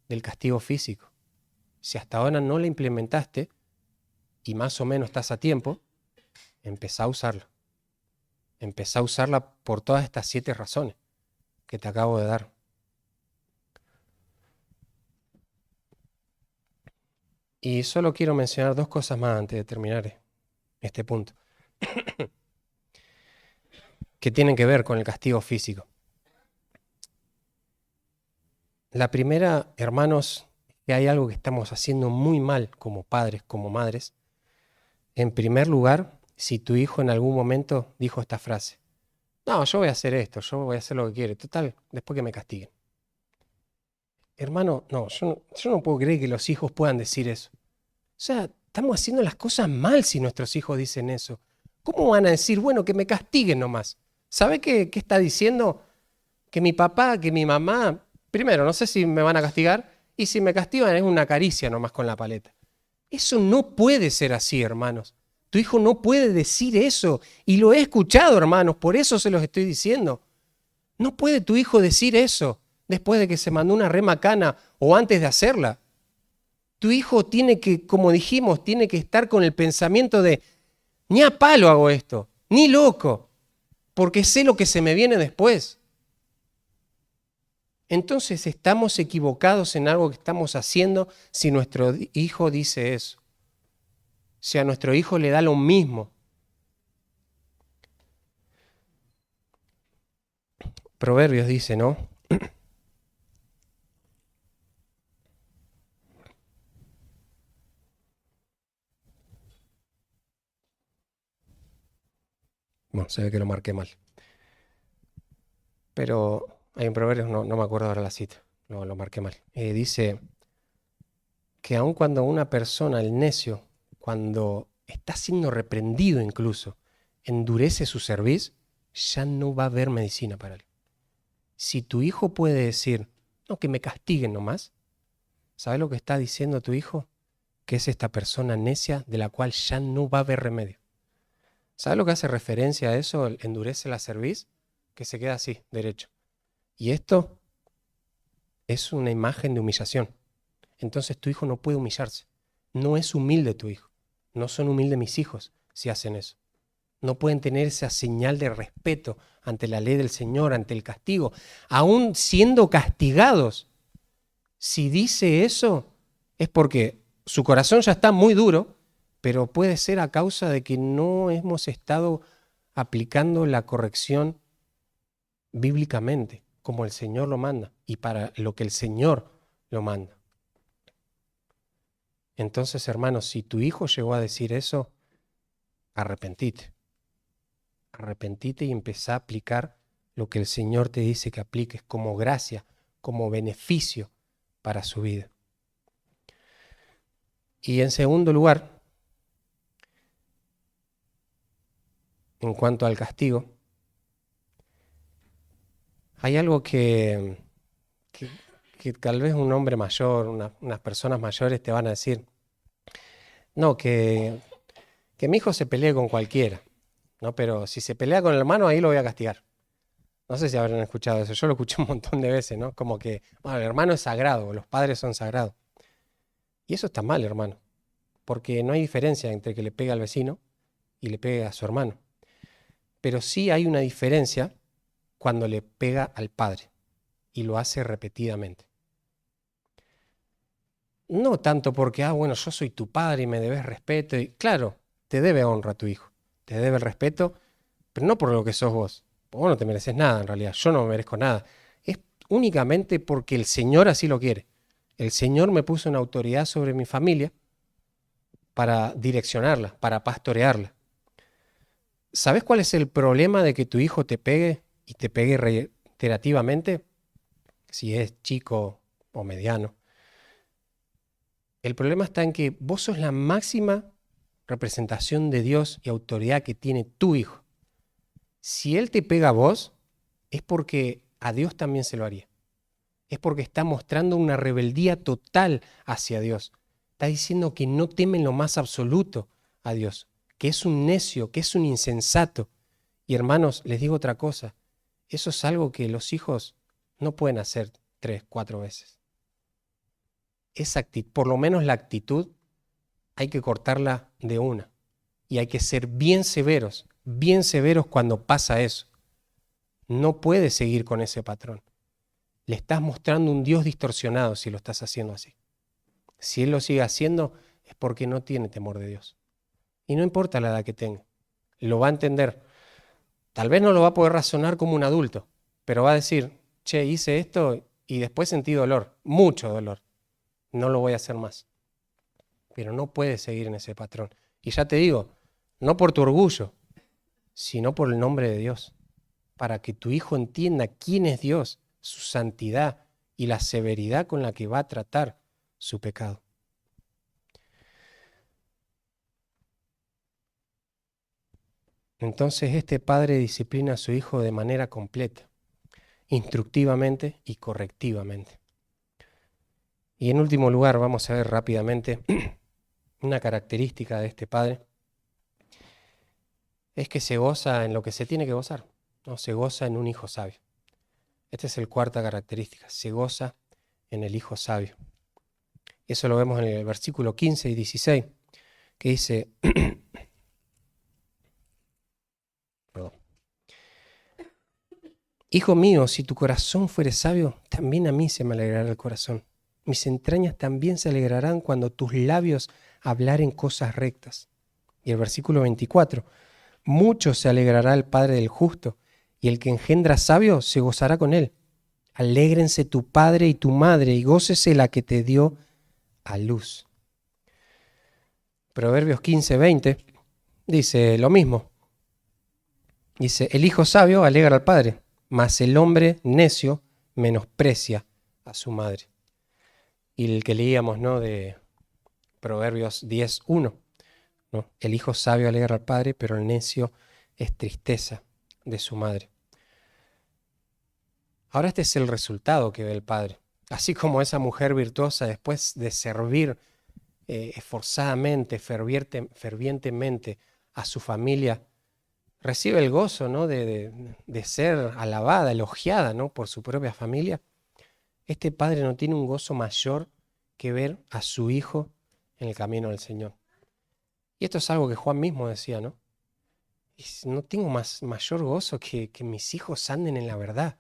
del castigo físico. Si hasta ahora no la implementaste y más o menos estás a tiempo, empezá a usarla. Empezá a usarla por todas estas 7 razones que te acabo de dar. Y solo quiero mencionar 2 cosas más antes de terminar este punto, que tienen que ver con el castigo físico. La primera, hermanos, que hay algo que estamos haciendo muy mal como padres, como madres. En primer lugar, si tu hijo en algún momento dijo esta frase, no, yo voy a hacer esto, yo voy a hacer lo que quiere, total, después que me castiguen. Hermano, no, yo no puedo creer que los hijos puedan decir eso. O sea, Estamos haciendo las cosas mal si nuestros hijos dicen eso. ¿Cómo van a decir, bueno, que me castiguen nomás? ¿Sabe qué está diciendo? Que mi papá, que mi mamá, primero, no sé si me van a castigar, y si me castigan es una caricia nomás con la paleta. Eso no puede ser así, hermanos. Tu hijo no puede decir eso. Y lo he escuchado, hermanos, por eso se los estoy diciendo. No puede tu hijo decir eso después de que se mandó una remacana o antes de hacerla. Tu hijo tiene que, como dijimos, tiene que estar con el pensamiento de, ni a palo hago esto, ni loco, porque sé lo que se me viene después. Entonces estamos equivocados en algo que estamos haciendo si nuestro hijo dice eso. Si a nuestro hijo le da lo mismo. Proverbios dice, ¿no? Bueno, se ve que lo marqué mal. Pero hay un proverbio, no me acuerdo ahora la cita, lo marqué mal. Dice que aun cuando una persona, el necio, cuando está siendo reprendido incluso, endurece su cerviz, ya no va a haber medicina para él. Si tu hijo puede decir, no, que me castiguen nomás, ¿sabes lo que está diciendo tu hijo? Que es esta persona necia de la cual ya no va a haber remedio. ¿Sabes lo que hace referencia a eso? Endurece la cerviz, que se queda así, derecho. Y esto es una imagen de humillación. Entonces tu hijo no puede humillarse. No es humilde tu hijo. No son humildes mis hijos si hacen eso. No pueden tener esa señal de respeto ante la ley del Señor, ante el castigo. Aún siendo castigados, si dice eso, es porque su corazón ya está muy duro, pero puede ser a causa de que no hemos estado aplicando la corrección bíblicamente, como el Señor lo manda y para lo que el Señor lo manda. Entonces, hermanos, si tu hijo llegó a decir eso, arrepentite. Arrepentite y empezá a aplicar lo que el Señor te dice que apliques como gracia, como beneficio para su vida. Y en segundo lugar, en cuanto al castigo, hay algo que tal vez un hombre mayor, unas personas mayores te van a decir, no, que mi hijo se pelee con cualquiera, ¿no? Pero si se pelea con el hermano, ahí lo voy a castigar. No sé si habrán escuchado eso, yo lo escuché un montón de veces, ¿no? Como que, bueno, el hermano es sagrado, los padres son sagrados. Y eso está mal, hermano, porque no hay diferencia entre que le pegue al vecino y le pegue a su hermano. Pero sí hay una diferencia cuando le pega al padre y lo hace repetidamente. No tanto porque, bueno, yo soy tu padre y me debes respeto. Y claro, te debe honra a tu hijo, te debe el respeto, pero no por lo que sos vos. Vos no te mereces nada en realidad, yo no me merezco nada. Es únicamente porque el Señor así lo quiere. El Señor me puso una autoridad sobre mi familia para direccionarla, para pastorearla. ¿Sabes cuál es el problema de que tu hijo te pegue y te pegue reiterativamente? Si es chico o mediano. El problema está en que vos sos la máxima representación de Dios y autoridad que tiene tu hijo. Si él te pega a vos, es porque a Dios también se lo haría. Es porque está mostrando una rebeldía total hacia Dios. Está diciendo que no teme en lo más absoluto a Dios, que es un necio, que es un insensato. Y hermanos, les digo otra cosa, eso es algo que los hijos no pueden hacer 3, 4 veces. Esa actitud, por lo menos la actitud, hay que cortarla de una. Y hay que ser bien severos cuando pasa eso. No puedes seguir con ese patrón. Le estás mostrando un Dios distorsionado si lo estás haciendo así. Si él lo sigue haciendo es porque no tiene temor de Dios. Y no importa la edad que tenga, lo va a entender. Tal vez no lo va a poder razonar como un adulto, pero va a decir, che, hice esto y después sentí dolor, mucho dolor. No lo voy a hacer más. Pero no puedes seguir en ese patrón. Y ya te digo, no por tu orgullo, sino por el nombre de Dios. Para que tu hijo entienda quién es Dios, su santidad y la severidad con la que va a tratar su pecado. Entonces este padre disciplina a su hijo de manera completa, instructivamente y correctivamente. Y en último lugar, vamos a ver rápidamente una característica de este padre, es que se goza en lo que se tiene que gozar, ¿no? Se goza en un hijo sabio. Esta es la cuarta característica, se goza en el hijo sabio. Eso lo vemos en el versículo 15 y 16, que dice, perdón, Hijo mío, si tu corazón fuere sabio, también a mí se me alegrará el corazón. Mis entrañas también se alegrarán cuando tus labios hablaren cosas rectas. Y el versículo 24, mucho se alegrará el Padre del justo, y el que engendra sabio se gozará con él. Alégrense tu padre y tu madre, y gócese la que te dio a luz. Proverbios 15:20 dice lo mismo. Dice, el hijo sabio alegra al padre, mas el hombre necio menosprecia a su madre. Y el que leíamos, ¿no?, de Proverbios 10:1, ¿no? El hijo sabio alegra al padre, pero el necio es tristeza de su madre. Ahora este es el resultado que ve el padre. Así como esa mujer virtuosa, después de servir esforzadamente, fervientemente a su familia, recibe el gozo, ¿no?, de ser alabada, elogiada, ¿no?, por su propia familia. Este padre no tiene un gozo mayor que ver a su hijo en el camino del Señor. Y esto es algo que Juan mismo decía, ¿no? No tengo mayor gozo que mis hijos anden en la verdad,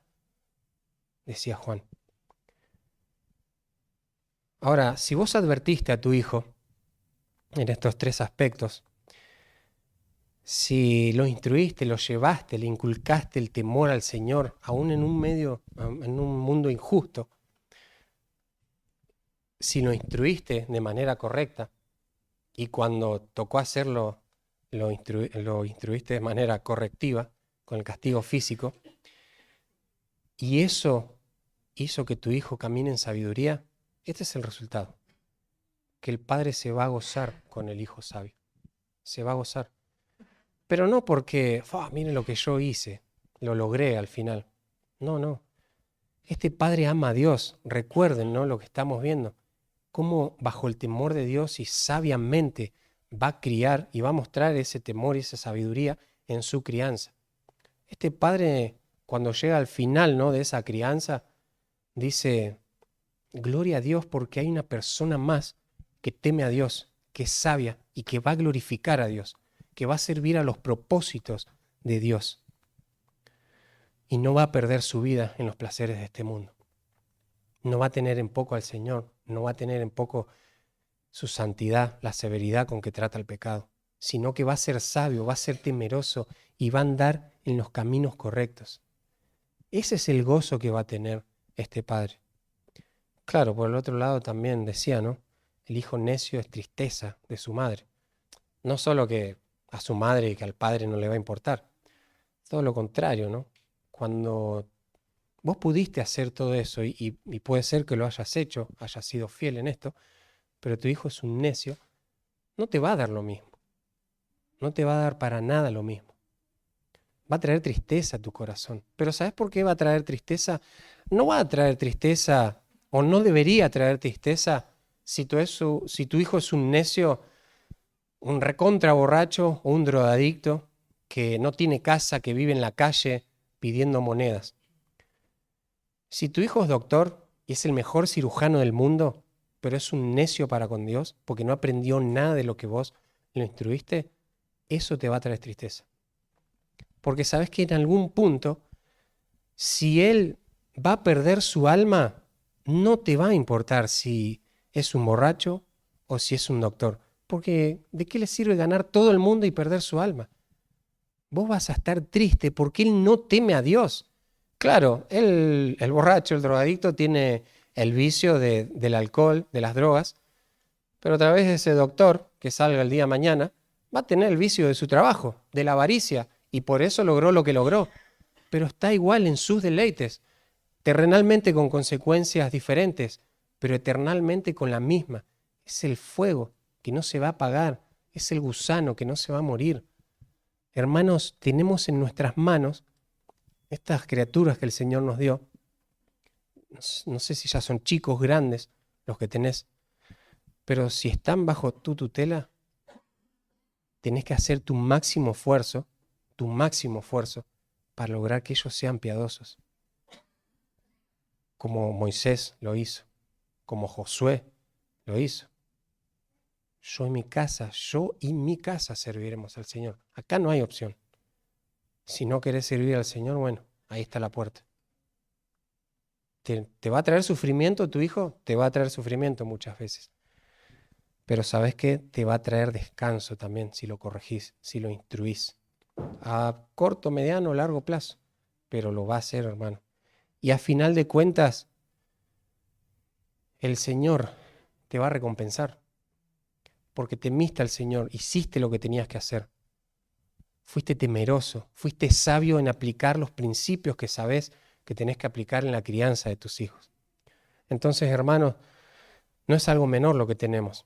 decía Juan. Ahora, si vos advertiste a tu hijo en estos tres aspectos, si lo instruiste, lo llevaste, le inculcaste el temor al Señor, aún en un mundo injusto, si lo instruiste de manera correcta y cuando tocó hacerlo, lo instruiste de manera correctiva, con el castigo físico, y eso hizo que tu hijo camine en sabiduría, este es el resultado, que el padre se va a gozar con el hijo sabio, se va a gozar. Pero no porque, miren lo que yo hice, lo logré al final. No. Este padre ama a Dios. Recuerden, ¿no?, lo que estamos viendo. Cómo bajo el temor de Dios y sabiamente va a criar y va a mostrar ese temor y esa sabiduría en su crianza. Este padre, cuando llega al final, ¿no?, de esa crianza, dice, gloria a Dios porque hay una persona más que teme a Dios, que es sabia y que va a glorificar a Dios, que va a servir a los propósitos de Dios y no va a perder su vida en los placeres de este mundo. No va a tener en poco al Señor, no va a tener en poco su santidad, la severidad con que trata el pecado, sino que va a ser sabio, va a ser temeroso y va a andar en los caminos correctos. Ese es el gozo que va a tener este padre. Claro, por el otro lado también decía, ¿no?, el hijo necio es tristeza de su madre. No solo que a su madre y que al padre no le va a importar, todo lo contrario, ¿no? Cuando vos pudiste hacer todo eso y puede ser que lo hayas hecho, hayas sido fiel en esto, pero tu hijo es un necio, no te va a dar lo mismo. No te va a dar para nada lo mismo. Va a traer tristeza a tu corazón. Pero ¿sabes por qué va a traer tristeza? No va a traer tristeza, o no debería traer tristeza, si tu hijo es un necio, un recontra borracho o un drogadicto que no tiene casa, que vive en la calle pidiendo monedas. Si tu hijo es doctor y es el mejor cirujano del mundo, pero es un necio para con Dios porque no aprendió nada de lo que vos lo instruiste, eso te va a traer tristeza. Porque sabes que en algún punto, si él va a perder su alma, no te va a importar si es un borracho o si es un doctor. Porque ¿de qué le sirve ganar todo el mundo y perder su alma? Vos vas a estar triste porque él no teme a Dios. Claro, el borracho, el drogadicto, tiene el vicio del alcohol, de las drogas, pero a través de ese doctor que salga el día de mañana, va a tener el vicio de su trabajo, de la avaricia, y por eso logró lo que logró. Pero está igual en sus deleites, terrenalmente con consecuencias diferentes, pero eternalmente con la misma. Es el fuego que no se va a apagar, es el gusano que no se va a morir. Hermanos, tenemos en nuestras manos estas criaturas que el Señor nos dio. No sé si ya son chicos, grandes, los que tenés, pero si están bajo tu tutela, tenés que hacer tu máximo esfuerzo para lograr que ellos sean piadosos, como Moisés lo hizo, como Josué lo hizo. Yo y mi casa serviremos al Señor. Acá no hay opción. Si no querés servir al Señor, bueno, ahí está la puerta. ¿Te va a traer sufrimiento tu hijo? Te va a traer sufrimiento muchas veces. Pero ¿sabes qué? Te va a traer descanso también si lo corregís, si lo instruís. A corto, mediano, largo plazo. Pero lo va a hacer, hermano. Y a final de cuentas, el Señor te va a recompensar. Porque temiste al Señor, hiciste lo que tenías que hacer. Fuiste temeroso, fuiste sabio en aplicar los principios que sabés que tenés que aplicar en la crianza de tus hijos. Entonces, hermanos, no es algo menor lo que tenemos.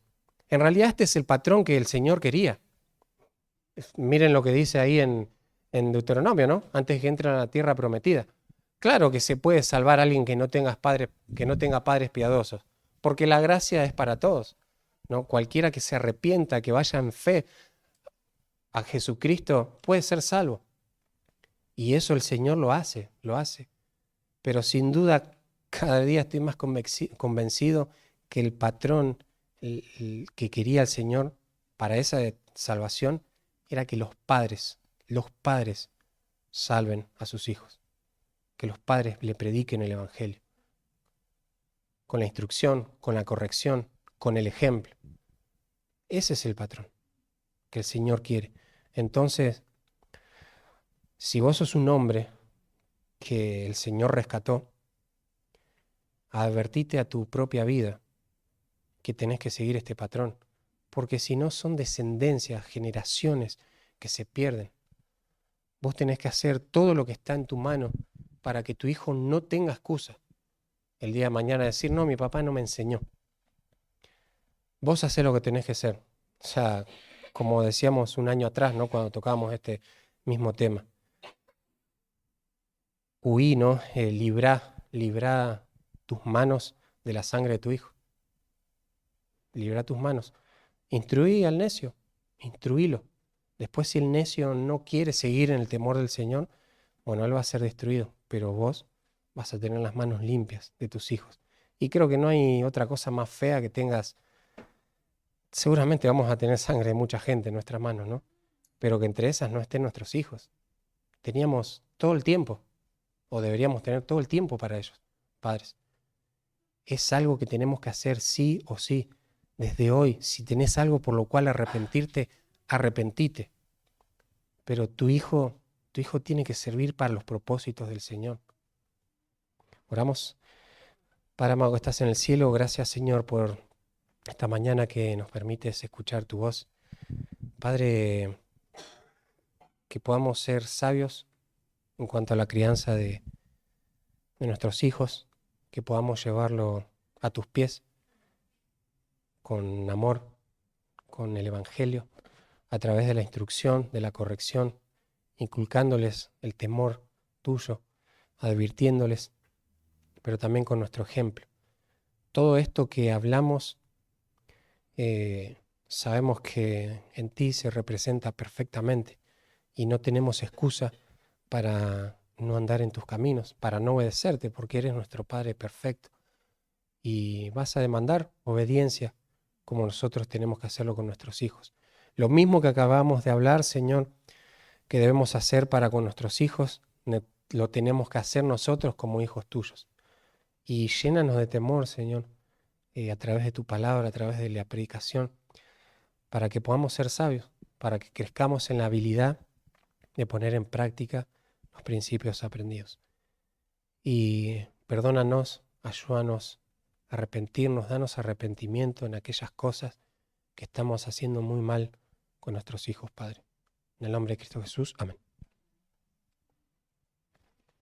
En realidad este es el patrón que el Señor quería. Miren lo que dice ahí en Deuteronomio, ¿no? Antes que entren a la tierra prometida. Claro que se puede salvar a alguien que no tenga padres piadosos, porque la gracia es para todos, ¿no? Cualquiera que se arrepienta, que vaya en fe a Jesucristo, puede ser salvo. Y eso el Señor lo hace. Pero sin duda, cada día estoy más convencido que el patrón que quería el Señor para esa salvación era que los padres salven a sus hijos, que los padres le prediquen el Evangelio, con la instrucción, con la corrección, con el ejemplo. Ese es el patrón que el Señor quiere. Entonces, si vos sos un hombre que el Señor rescató, advertite a tu propia vida que tenés que seguir este patrón, porque si no son descendencias, generaciones que se pierden. Vos tenés que hacer todo lo que está en tu mano para que tu hijo no tenga excusa el día de mañana decir, no, mi papá no me enseñó. Vos hacés lo que tenés que hacer. O sea, como decíamos un año atrás, ¿no? Cuando tocábamos este mismo tema. Huí, ¿no? Librá tus manos de la sangre de tu hijo. Librá tus manos. Instruí al necio, instruílo. Después, si el necio no quiere seguir en el temor del Señor, bueno, él va a ser destruido, pero vos vas a tener las manos limpias de tus hijos. Y creo que no hay otra cosa más fea que tengas. Seguramente vamos a tener sangre de mucha gente en nuestras manos, ¿no? Pero que entre esas no estén nuestros hijos. Teníamos todo el tiempo, o deberíamos tener todo el tiempo para ellos, padres. Es algo que tenemos que hacer sí o sí. Desde hoy, si tenés algo por lo cual arrepentirte, arrepentite. Pero tu hijo tiene que servir para los propósitos del Señor. Oramos. Padre amado que estás en el cielo, gracias Señor por esta mañana que nos permites escuchar tu voz. Padre, que podamos ser sabios en cuanto a la crianza de nuestros hijos, que podamos llevarlo a tus pies con amor, con el Evangelio, a través de la instrucción, de la corrección, inculcándoles el temor tuyo, advirtiéndoles, pero también con nuestro ejemplo. Todo esto que hablamos, sabemos que en ti se representa perfectamente y no tenemos excusa para no andar en tus caminos, para no obedecerte, porque eres nuestro Padre perfecto. Y vas a demandar obediencia como nosotros tenemos que hacerlo con nuestros hijos. Lo mismo que acabamos de hablar, Señor, que debemos hacer para con nuestros hijos, lo tenemos que hacer nosotros como hijos tuyos. Y llénanos de temor, Señor, a través de tu palabra, a través de la predicación, para que podamos ser sabios, para que crezcamos en la habilidad de poner en práctica los principios aprendidos. Y perdónanos, ayúdanos a arrepentirnos, danos arrepentimiento en aquellas cosas que estamos haciendo muy mal con nuestros hijos, Padre. En el nombre de Cristo Jesús, amén.